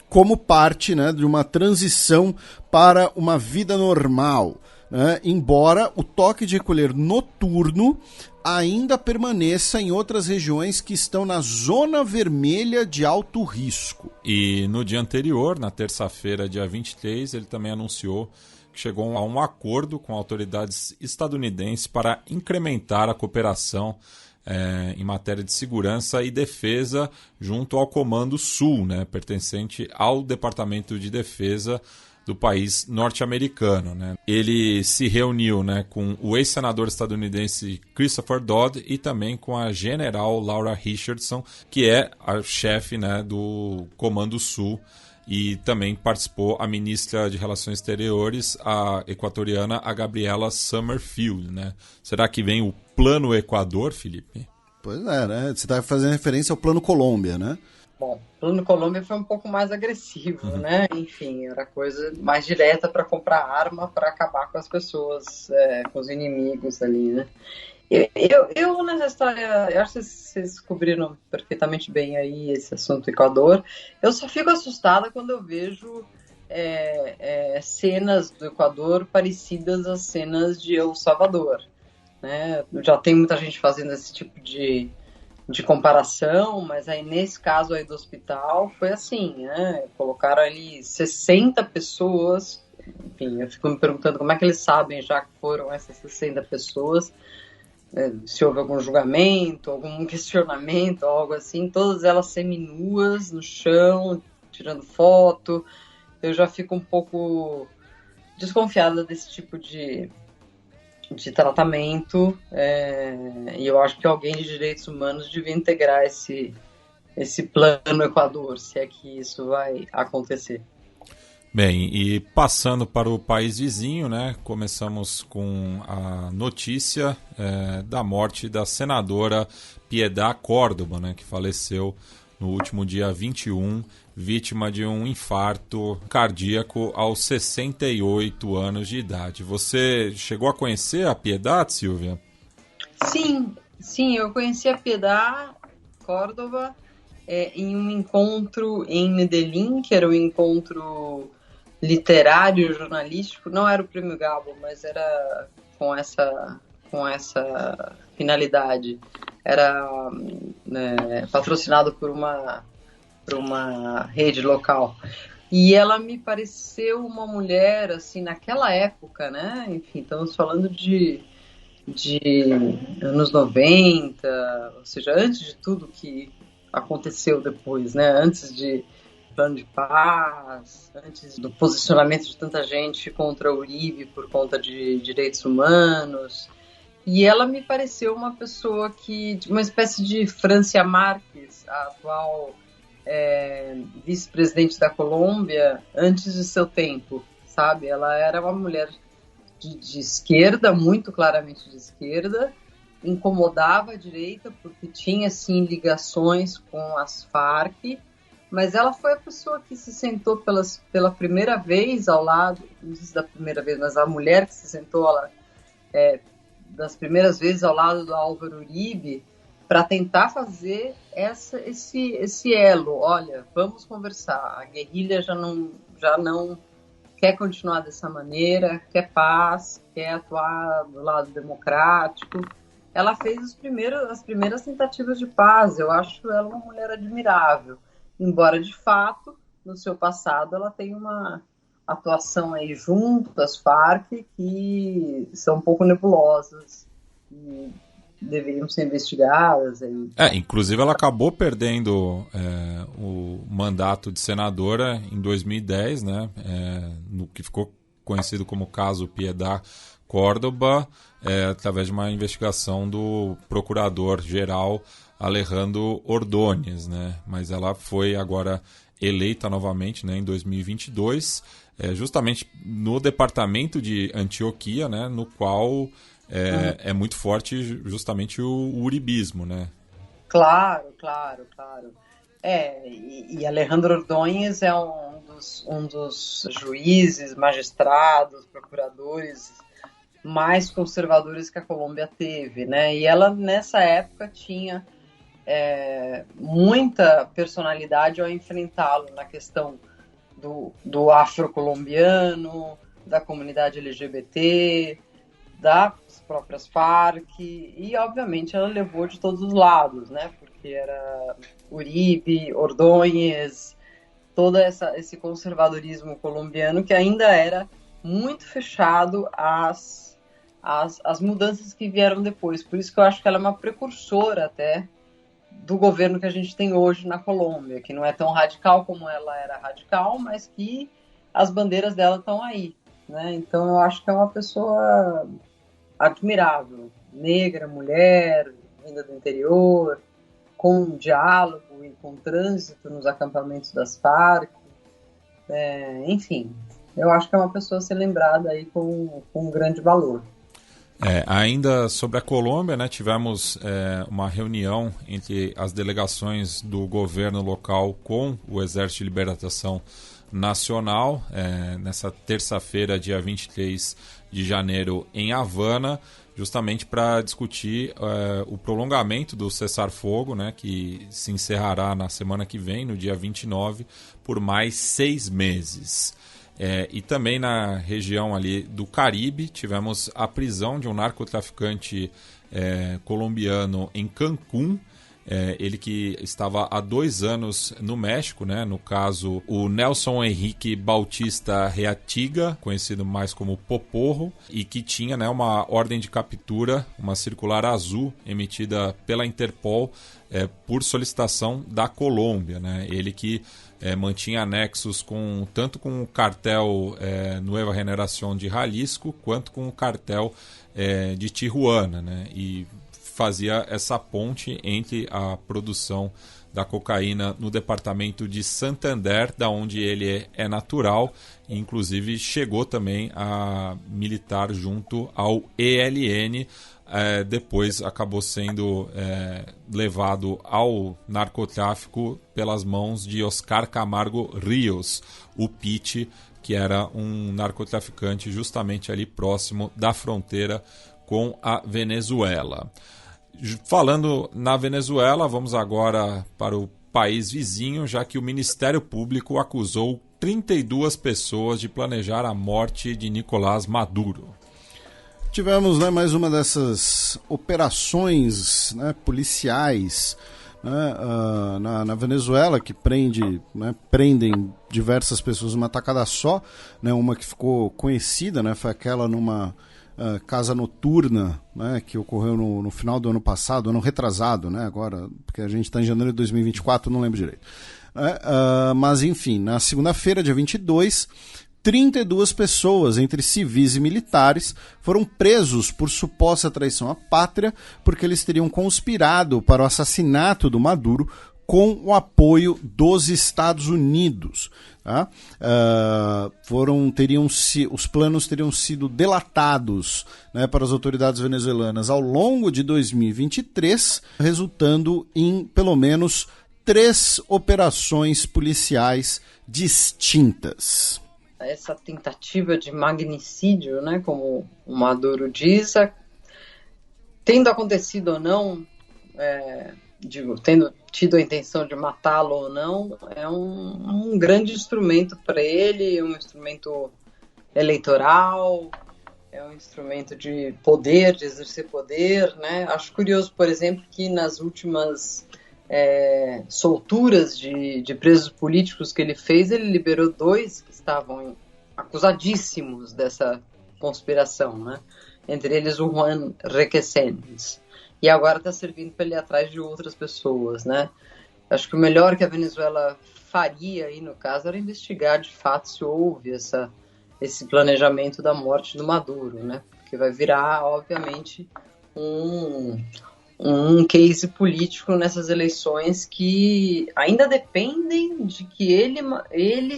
[SPEAKER 4] como parte, né, de uma transição para uma vida normal, né, embora o toque de recolher noturno ainda permaneça em outras regiões que estão na zona vermelha de alto risco.
[SPEAKER 2] E no dia anterior, na terça-feira, dia 23, ele também anunciou que chegou a um acordo com autoridades estadunidenses para incrementar a cooperação em matéria de segurança e defesa junto ao Comando Sul, né, pertencente ao Departamento de Defesa do país norte-americano, né? Ele se reuniu, né, com o ex-senador estadunidense Christopher Dodd e também com a general Laura Richardson, que é a chefe, né, do Comando Sul, e também participou a ministra de Relações Exteriores, a equatoriana, a Gabriela Summerfield, né? Será que vem o Plano Equador, Felipe?
[SPEAKER 4] Pois é, né? Você está fazendo referência ao Plano Colômbia, né?
[SPEAKER 3] Bom, o Plano Colômbia foi um pouco mais agressivo, né? Enfim, era coisa mais direta para comprar arma para acabar com as pessoas, com os inimigos ali, né? Eu nessa história, eu acho que vocês cobriram perfeitamente bem aí esse assunto do Equador. Eu só fico assustada quando eu vejo cenas do Equador parecidas às cenas de El Salvador, né? Já tem muita gente fazendo esse tipo de de comparação, mas aí nesse caso aí do hospital foi assim, né? Colocaram ali 60 pessoas, enfim, eu fico me perguntando como é que eles sabem já que foram essas 60 pessoas, se houve algum julgamento, algum questionamento, algo assim, todas elas seminuas no chão, tirando foto. Eu já fico um pouco desconfiada desse tipo de tratamento, e eu acho que alguém de direitos humanos devia integrar esse plano Equador, se é que isso vai acontecer.
[SPEAKER 2] Bem, e passando para o país vizinho, né, começamos com a notícia da morte da senadora Piedad Córdoba, né, que faleceu no último dia 21, vítima de um infarto cardíaco aos 68 anos de idade. Você chegou a conhecer a Piedad, Silvia?
[SPEAKER 3] Sim, eu conheci a Piedad Córdoba em um encontro em Medellín, que era um encontro literário, jornalístico, não era o Prêmio Gabo, mas era com essa finalidade. Era patrocinado por uma rede local. E ela me pareceu uma mulher, assim, naquela época, né? Enfim, estamos falando de anos 90, ou seja, antes de tudo que aconteceu depois, né? Antes de plano de paz, antes do posicionamento de tanta gente contra o Uribe por conta de direitos humanos. E ela me pareceu uma pessoa uma espécie de Francia Márquez, a atual vice-presidente da Colômbia, antes de seu tempo, sabe? Ela era uma mulher de esquerda, muito claramente de esquerda, incomodava a direita porque tinha, sim, ligações com as Farc, mas ela foi a pessoa que se sentou pela primeira vez ao lado, não sei se da primeira vez, mas a mulher que se sentou das primeiras vezes ao lado do Álvaro Uribe para tentar fazer esse elo. Olha, vamos conversar. A guerrilha já não quer continuar dessa maneira, quer paz, quer atuar do lado democrático. Ela fez as primeiras tentativas de paz. Eu acho ela uma mulher admirável. Embora, de fato, no seu passado, ela tenha uma atuação aí junto às Farc que são um pouco nebulosas e deveriam ser investigadas.
[SPEAKER 2] Inclusive ela acabou perdendo o mandato de senadora em 2010, né, no que ficou conhecido como caso Piedad Córdoba, através de uma investigação do procurador-geral Alejandro Ordóñez, né, mas ela foi agora eleita novamente, né, em 2022, justamente no departamento de Antioquia, né, no qual é muito forte justamente o uribismo, né?
[SPEAKER 3] Claro. E Alejandro Ordóñez é um dos juízes, magistrados, procuradores mais conservadores que a Colômbia teve, né? E ela, nessa época, tinha muita personalidade ao enfrentá-lo na questão do afro-colombiano, da comunidade LGBT, das próprias Farc, e obviamente ela levou de todos os lados, né? Porque era Uribe, Ordóñez, todo esse conservadorismo colombiano que ainda era muito fechado às mudanças que vieram depois. Por isso que eu acho que ela é uma precursora até do governo que a gente tem hoje na Colômbia, que não é tão radical como ela era radical, mas que as bandeiras dela estão aí, né? Então eu acho que é uma pessoa admirável, negra, mulher, vinda do interior, com diálogo e com trânsito nos acampamentos das Farc, enfim, eu acho que é uma pessoa a ser lembrada aí com um grande valor.
[SPEAKER 2] Ainda sobre a Colômbia, né, tivemos uma reunião entre as delegações do governo local com o Exército de Libertação Nacional, nessa terça-feira, dia 23 de janeiro, em Havana, justamente para discutir o prolongamento do cessar-fogo, né, que se encerrará na semana que vem, no dia 29, por mais 6 meses. E também na região ali do Caribe tivemos a prisão de um narcotraficante colombiano em Cancún, Ele que estava há 2 anos no México, né? No caso, o Nelson Henrique Bautista Reatiga, conhecido mais como Poporro, e que tinha, né, uma ordem de captura, uma circular azul emitida pela Interpol por solicitação da Colômbia, né? Ele que mantinha anexos tanto com o cartel Nueva Generación de Jalisco, quanto com o cartel de Tijuana, né? E fazia essa ponte entre a produção da cocaína no departamento de Santander, da onde ele é natural, e inclusive chegou também a militar junto ao ELN, depois acabou sendo levado ao narcotráfico pelas mãos de Oscar Camargo Rios, o Pete, que era um narcotraficante justamente ali próximo da fronteira com a Venezuela. Falando na Venezuela, vamos agora para o país vizinho, já que o Ministério Público acusou 32 pessoas de planejar a morte de Nicolás Maduro.
[SPEAKER 4] Tivemos, né, mais uma dessas operações, né, policiais, né, na Venezuela, que prendem diversas pessoas numa tacada só, né, uma que ficou conhecida, né, foi aquela numa casa noturna, né, que ocorreu no final do ano passado, ano retrasado, né, agora, porque a gente está em janeiro de 2024, não lembro direito. Mas, enfim, na segunda-feira, dia 22, 32 pessoas, entre civis e militares, foram presos por suposta traição à pátria, porque eles teriam conspirado para o assassinato do Maduro com o apoio dos Estados Unidos. Tá? Os planos teriam sido delatados, né, para as autoridades venezuelanas ao longo de 2023, resultando em pelo menos 3 operações policiais distintas.
[SPEAKER 3] Essa tentativa de magnicídio, né, como o Maduro diz, tendo acontecido ou não, tendo tido a intenção de matá-lo ou não, é um grande instrumento para ele, um instrumento eleitoral, é um instrumento de poder, de exercer poder, né? Acho curioso, por exemplo, que nas últimas solturas de presos políticos que ele fez, ele liberou 2 que estavam acusadíssimos dessa conspiração, né? Entre eles o Juan Requesens. E agora está servindo para ele ir atrás de outras pessoas, né? Acho que o melhor que a Venezuela faria aí, no caso, era investigar de fato se houve esse planejamento da morte do Maduro, né? Porque vai virar, obviamente, um case político nessas eleições que ainda dependem de que ele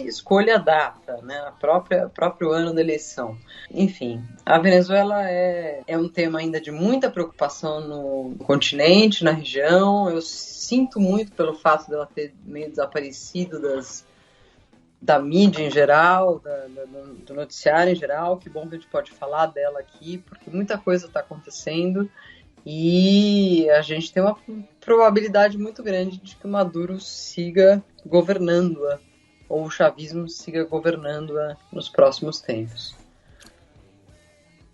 [SPEAKER 3] escolha a data, né? O próprio ano da eleição. Enfim, a Venezuela é um tema ainda de muita preocupação no continente, na região. Eu sinto muito pelo fato dela ter meio desaparecido da mídia em geral, do noticiário em geral. Que bom que a gente pode falar dela aqui, porque muita coisa está acontecendo. E a gente tem uma probabilidade muito grande de que o Maduro siga governando-a, ou o chavismo siga governando-a nos próximos tempos.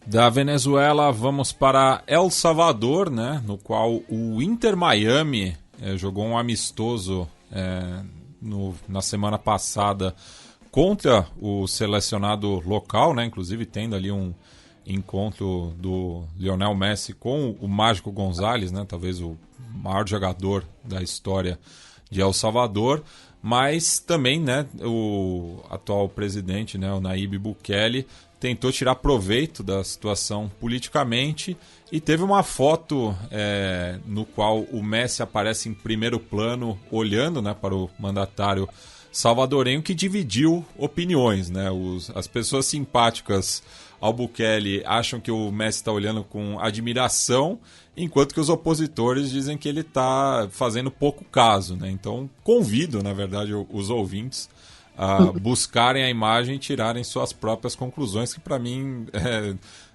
[SPEAKER 2] Da Venezuela, vamos para El Salvador, né, no qual o Inter Miami jogou um amistoso na semana passada contra o selecionado local, né, inclusive tendo ali um encontro do Lionel Messi com o Mágico Gonzalez, né, talvez o maior jogador da história de El Salvador, mas também, né, o atual presidente, né, o Nayib Bukele, tentou tirar proveito da situação politicamente e teve uma foto no qual o Messi aparece em primeiro plano olhando, né, para o mandatário salvadorenho, que dividiu opiniões, né? As pessoas simpáticas ao Bukele acham que o Messi está olhando com admiração, enquanto que os opositores dizem que ele está fazendo pouco caso, né? Então, convido, na verdade, os ouvintes a buscarem a imagem e tirarem suas próprias conclusões, que para mim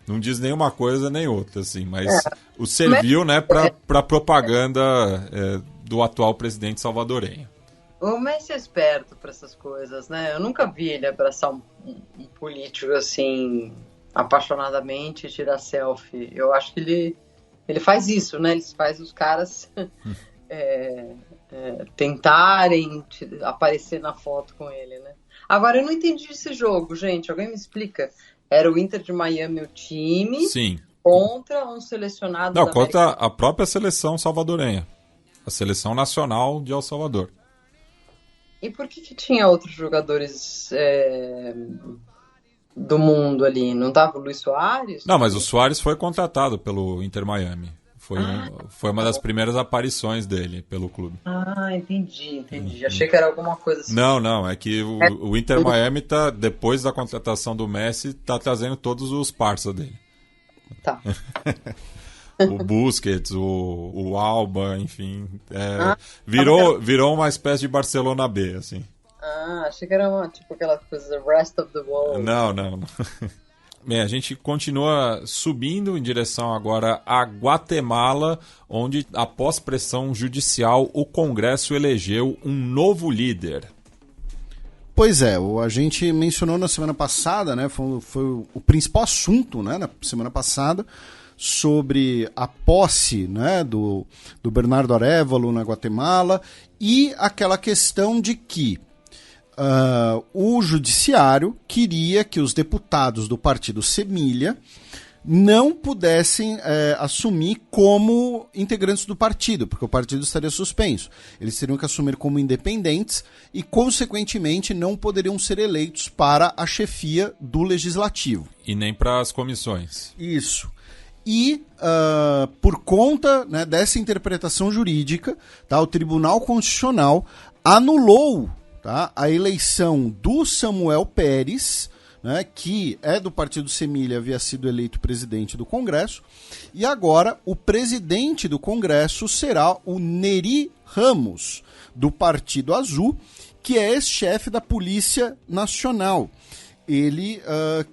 [SPEAKER 2] não diz nenhuma coisa nem outra, assim, mas o serviu, né, para propaganda do atual presidente salvadorenho.
[SPEAKER 3] O Messi é esperto para essas coisas, né? Eu nunca vi ele abraçar um político assim apaixonadamente e tirar selfie. Eu acho que ele faz isso, né? Ele faz os caras tentarem aparecer na foto com ele, né? Agora, eu não entendi esse jogo, gente. Alguém me explica? Era o Inter de Miami, o time,
[SPEAKER 2] Sim.
[SPEAKER 3] contra um selecionado
[SPEAKER 2] Não,
[SPEAKER 3] da
[SPEAKER 2] contra
[SPEAKER 3] América.
[SPEAKER 2] a própria seleção salvadorenha. A seleção nacional de El Salvador.
[SPEAKER 3] E por que tinha outros jogadores do mundo ali? Não tava o Luis Soares?
[SPEAKER 2] Não, mas o Soares foi contratado pelo Inter Miami. Foi uma das primeiras aparições dele pelo clube.
[SPEAKER 3] Ah, entendi. Achei que era alguma coisa assim.
[SPEAKER 2] Não, é que o Inter Miami tá, depois da contratação do Messi, tá trazendo todos os parça dele.
[SPEAKER 3] Tá.
[SPEAKER 2] O Busquets, o Alba, enfim. Virou uma espécie de Barcelona B, assim.
[SPEAKER 3] Ah, achei que era tipo aquela coisa, the rest of the world.
[SPEAKER 2] Não. Bem, a gente continua subindo em direção agora a Guatemala, onde, após pressão judicial, o Congresso elegeu um novo líder.
[SPEAKER 4] Pois é, a gente mencionou na semana passada, né, foi o principal assunto, né, na semana passada, sobre a posse, né, do Bernardo Arévalo na Guatemala e aquela questão de que o judiciário queria que os deputados do partido Semilla não pudessem assumir como integrantes do partido, porque o partido estaria suspenso. Eles teriam que assumir como independentes e, consequentemente, não poderiam ser eleitos para a chefia do legislativo.
[SPEAKER 2] E nem para as comissões.
[SPEAKER 4] Isso. E, por conta, né, dessa interpretação jurídica, tá, o Tribunal Constitucional anulou, tá, a eleição do Samuel Pérez, né, que é do partido Semilla, havia sido eleito presidente do Congresso, e agora o presidente do Congresso será o Neri Ramos, do Partido Azul, que é ex-chefe da Polícia Nacional. Ele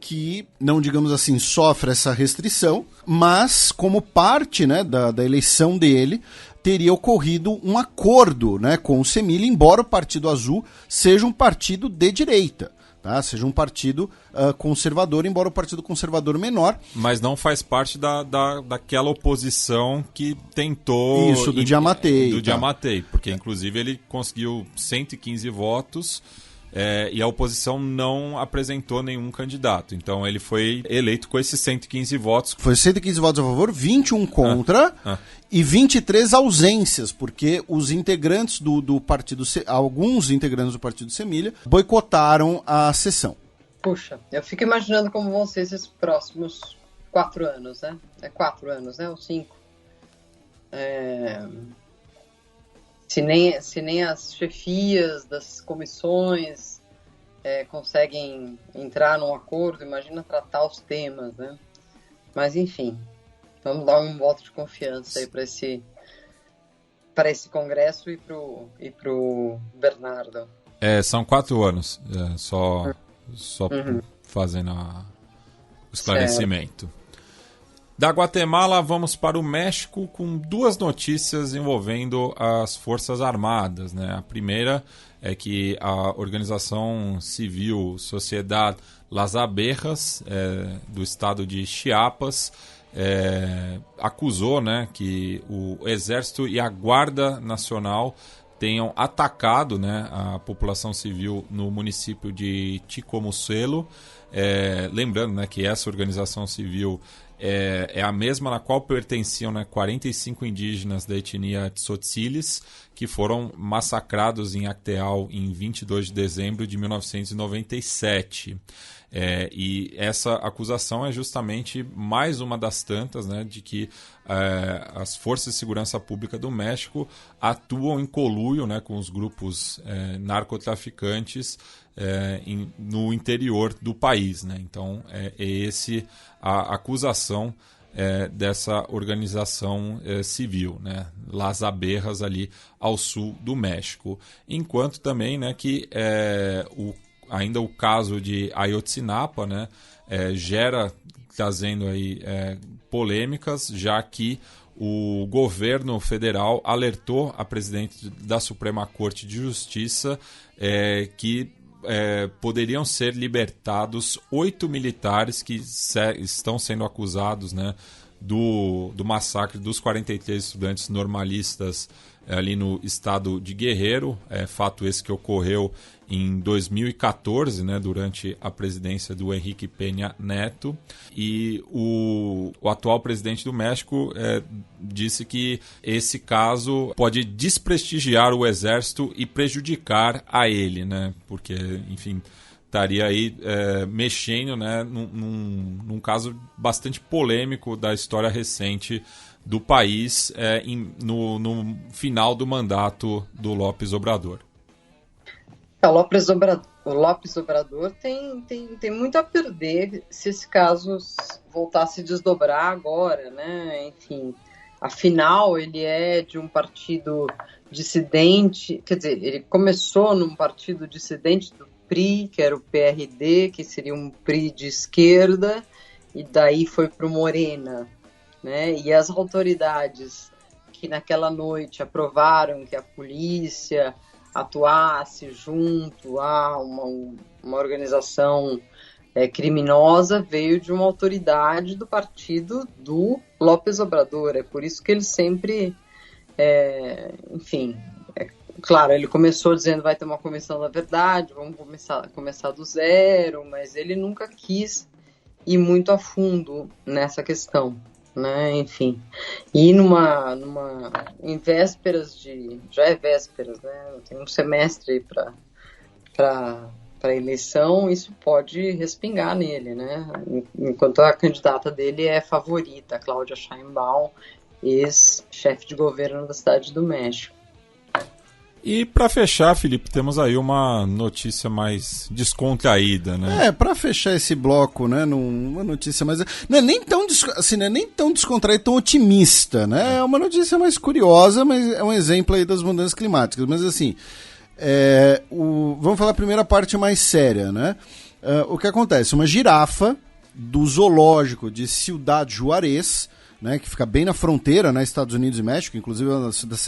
[SPEAKER 4] que, não digamos assim, sofre essa restrição, mas como parte, né, da eleição dele, teria ocorrido um acordo, né, com o Semilla, embora o Partido Azul seja um partido de direita, tá? Seja um partido conservador, embora o partido conservador menor.
[SPEAKER 2] Mas não faz parte daquela oposição que tentou...
[SPEAKER 4] Isso, do Giammattei.
[SPEAKER 2] Do Giammattei, porque inclusive ele conseguiu 115 votos... e a oposição não apresentou nenhum candidato. Então ele foi eleito com esses 115 votos.
[SPEAKER 4] Foi 115 votos a favor, 21 contra e 23 ausências, porque os integrantes do partido, alguns integrantes do partido Semilla, boicotaram a sessão.
[SPEAKER 3] Puxa, eu fico imaginando como vão ser esses próximos 4 anos, né? 4 anos, né? Ou 5. Se nem as chefias das comissões conseguem entrar num acordo, imagina tratar os temas, né? Mas, enfim, vamos dar um voto de confiança aí para esse Congresso e pro Bernardo.
[SPEAKER 2] São 4 anos, só fazendo o esclarecimento. Certo. Da Guatemala, vamos para o México com 2 notícias envolvendo as Forças Armadas, né? A primeira é que a organização civil Sociedad Las Abejas, do estado de Chiapas, acusou, né, que o Exército e a Guarda Nacional tenham atacado, né, a população civil no município de Chicomucelo. Lembrando, né, que essa organização civil é a mesma na qual pertenciam, né, 45 indígenas da etnia Tzotziles, que foram massacrados em Acteal em 22 de dezembro de 1997. E essa acusação é justamente mais uma das tantas, né, de que as forças de segurança pública do México atuam em conluio, né, com os grupos narcotraficantes no interior do país, né? Então esse a acusação dessa organização civil, né? Las Abejas, ali ao sul do México. Enquanto também, né, que ainda o caso de Ayotzinapa, né, trazendo aí polêmicas, já que o governo federal alertou a presidente da Suprema Corte de Justiça que poderiam ser libertados 8 militares que estão sendo acusados, né, do massacre dos 43 estudantes normalistas ali no estado de Guerreiro, fato esse que ocorreu em 2014, né, durante a presidência do Henrique Peña Neto, e o atual presidente do México disse que esse caso pode desprestigiar o exército e prejudicar a ele, né, porque, enfim, estaria aí mexendo, né, num caso bastante polêmico da história recente do país no final do mandato do López Obrador.
[SPEAKER 3] O López Obrador tem muito a perder se esse caso voltar a se desdobrar agora, né? Enfim, afinal, ele é de um partido dissidente, quer dizer, ele começou num partido dissidente do PRI, que era o PRD, que seria um PRI de esquerda, e daí foi para o Morena, né? E as autoridades que naquela noite aprovaram que a polícia atuasse junto a uma organização criminosa veio de uma autoridade do partido do López Obrador. É por isso que ele sempre, enfim, claro, ele começou dizendo vai ter uma comissão da verdade, vamos começar do zero, mas ele nunca quis ir muito a fundo nessa questão, né? Enfim, e em vésperas já é vésperas, né? Tem um semestre aí para a eleição, isso pode respingar nele, né? Enquanto a candidata dele é favorita, Cláudia Sheinbaum, ex-chefe de governo da Cidade do México.
[SPEAKER 2] E para fechar, Felipe, temos aí uma notícia mais descontraída, né?
[SPEAKER 4] Para fechar esse bloco, né, uma notícia mais não é nem tão descontraída, tão otimista, né? É uma notícia mais curiosa, mas é um exemplo aí das mudanças climáticas. Mas assim, vamos falar a primeira parte mais séria, né? O que acontece? Uma girafa do zoológico de Ciudad Juárez, né, que fica bem na fronteira, né, Estados Unidos e México, inclusive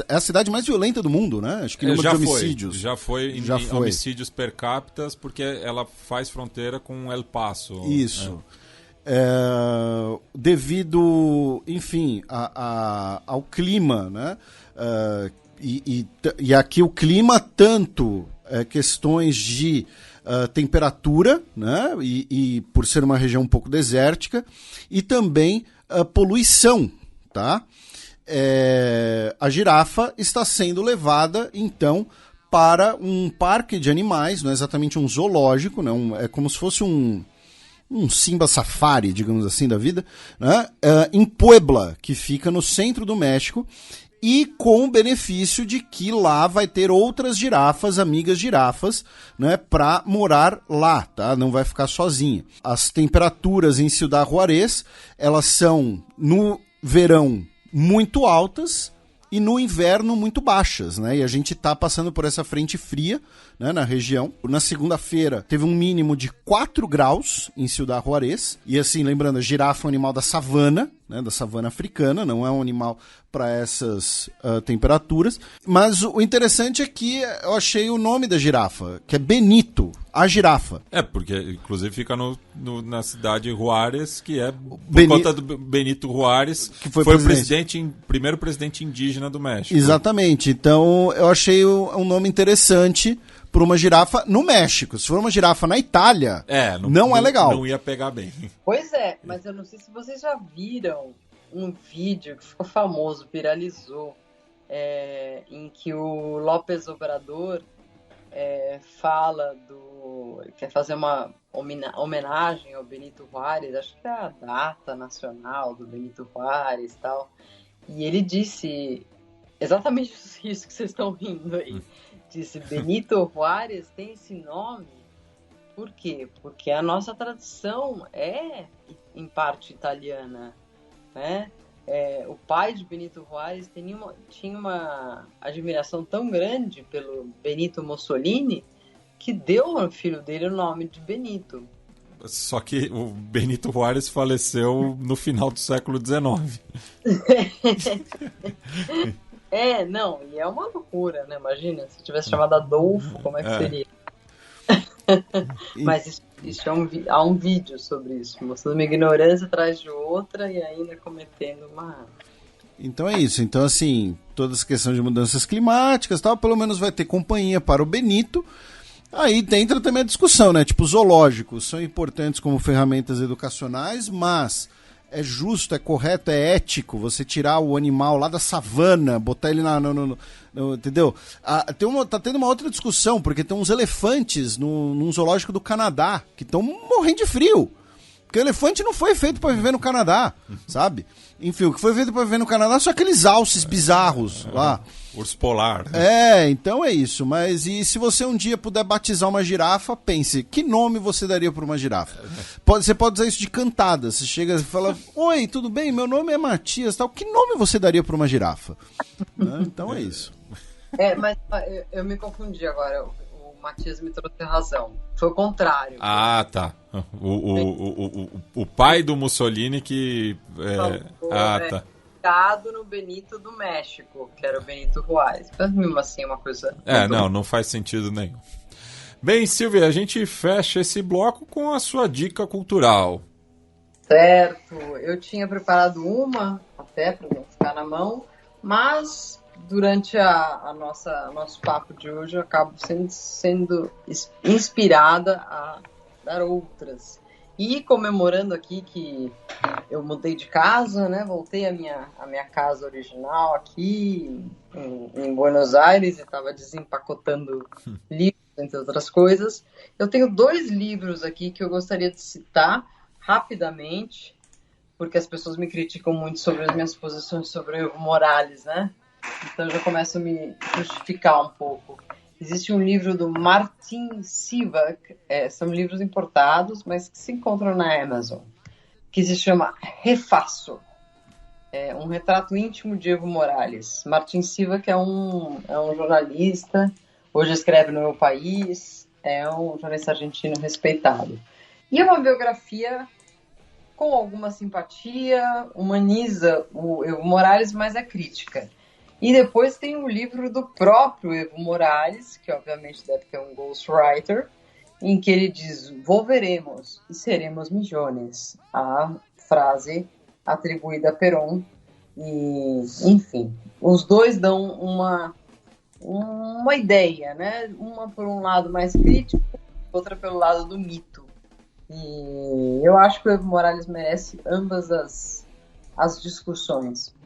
[SPEAKER 4] é a cidade mais violenta do mundo, né? Acho que número de homicídios.
[SPEAKER 2] Já foi em homicídios per capita, porque ela faz fronteira com El Paso.
[SPEAKER 4] Isso. Devido, enfim, ao clima, né? E aqui o clima, tanto questões de temperatura, né? E por ser uma região um pouco desértica, e também poluição, tá? A girafa está sendo levada, então, para um parque de animais, não é exatamente um zoológico, né? É como se fosse um Simba Safari, digamos assim, da vida, né? Em Puebla, que fica no centro do México, e com o benefício de que lá vai ter outras girafas, amigas girafas, né, para morar lá, tá? Não vai ficar sozinha. As temperaturas em Ciudad Juárez, elas são no verão muito altas e no inverno muito baixas, né? E a gente tá passando por essa frente fria, né, na região. Na segunda-feira teve um mínimo de 4 graus em Ciudad Juárez. E assim, lembrando, a girafa é um animal da savana, né, da savana africana, não é um animal para essas temperaturas. Mas o interessante é que eu achei o nome da girafa, que é Benito, a girafa.
[SPEAKER 2] Porque inclusive fica na cidade de Juárez, que é por conta do Benito Juárez, que foi o primeiro presidente indígena do México.
[SPEAKER 4] Exatamente, então eu achei um nome interessante para uma girafa no México. Se for uma girafa na Itália, não é legal.
[SPEAKER 2] Não ia pegar bem.
[SPEAKER 3] Pois é, mas eu não sei se vocês já viram um vídeo que ficou famoso, viralizou, em que o López Obrador quer fazer uma homenagem ao Benito Juárez, acho que é a data nacional do Benito Juárez e tal, e ele disse exatamente isso que vocês estão rindo aí. Disse, Benito Juárez tem esse nome, por quê? Porque a nossa tradição é, em parte, italiana, né? O pai de Benito Juárez tinha uma admiração tão grande pelo Benito Mussolini que deu ao filho dele o nome de Benito.
[SPEAKER 2] Só que o Benito Juárez faleceu no final do século XIX.
[SPEAKER 3] Não, e é uma loucura, né? Imagina, se tivesse chamado Adolfo, como é que seria? Mas há um vídeo sobre isso, mostrando uma ignorância atrás de outra e ainda cometendo uma
[SPEAKER 4] Então é isso. Então, assim, toda essa questão de mudanças climáticas e tal, pelo menos vai ter companhia para o Benito. Aí entra também a discussão, né? Tipo, zoológicos são importantes como ferramentas educacionais, mas é justo, é correto, é ético você tirar o animal lá da savana, botar ele entendeu? Tá tendo uma outra discussão, porque tem uns elefantes num zoológico do Canadá que estão morrendo de frio. Porque o elefante não foi feito para viver no Canadá, sabe? Enfim, o que foi feito para viver no Canadá são aqueles alces bizarros lá.
[SPEAKER 2] Urso polar.
[SPEAKER 4] Então é isso. Mas e se você um dia puder batizar uma girafa, pense, que nome você daria para uma girafa? Você pode usar isso de cantada. Você chega e fala, oi, tudo bem? Meu nome é Matias, tal. Que nome você daria para uma girafa? Então é isso.
[SPEAKER 3] Mas eu me confundi agora. O Matias me trouxe razão. Foi o contrário.
[SPEAKER 2] Ah, tá. O pai do Mussolini que... tá.
[SPEAKER 3] Inspirado no Benito do México, que era o Benito Juárez. Mas mesmo assim é uma coisa...
[SPEAKER 2] Não faz sentido nenhum. Bem, Silvia, a gente fecha esse bloco com a sua dica cultural.
[SPEAKER 3] Certo. Eu tinha preparado uma, até para não ficar na mão, mas... Durante nosso papo de hoje, eu acabo sendo inspirada a dar outras. E comemorando aqui que eu mudei de casa, né? Voltei à minha casa original aqui em Buenos Aires e estava desempacotando livros, entre outras coisas. Eu tenho 2 livros aqui que eu gostaria de citar rapidamente, porque as pessoas me criticam muito sobre as minhas posições sobre o Evo Morales, né? Então já começo a me justificar um pouco. Existe um livro do Martin Sivak, são livros importados, mas que se encontram na Amazon, que se chama Refaço. É um retrato íntimo de Evo Morales. Martin Sivak é um jornalista, hoje escreve no Meu País, é um jornalista argentino respeitado. E é uma biografia com alguma simpatia, humaniza o Evo Morales, mas é crítica. E depois tem o livro do próprio Evo Morales, que obviamente deve ter um ghostwriter, em que ele diz, volveremos e seremos milhões. A frase atribuída a Perón. E, enfim, os dois dão uma ideia, né? Uma por um lado mais crítico, outra pelo lado do mito. E eu acho que o Evo Morales merece ambas as discussões.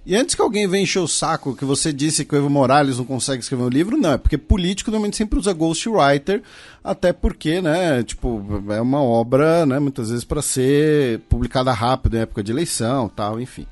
[SPEAKER 4] E antes que alguém venha encher o saco que você disse que o Evo Morales não consegue escrever um livro, não, é porque político normalmente sempre usa ghostwriter, até porque, né, tipo, é uma obra, né, muitas vezes para ser publicada rápido em época de eleição, tal, enfim.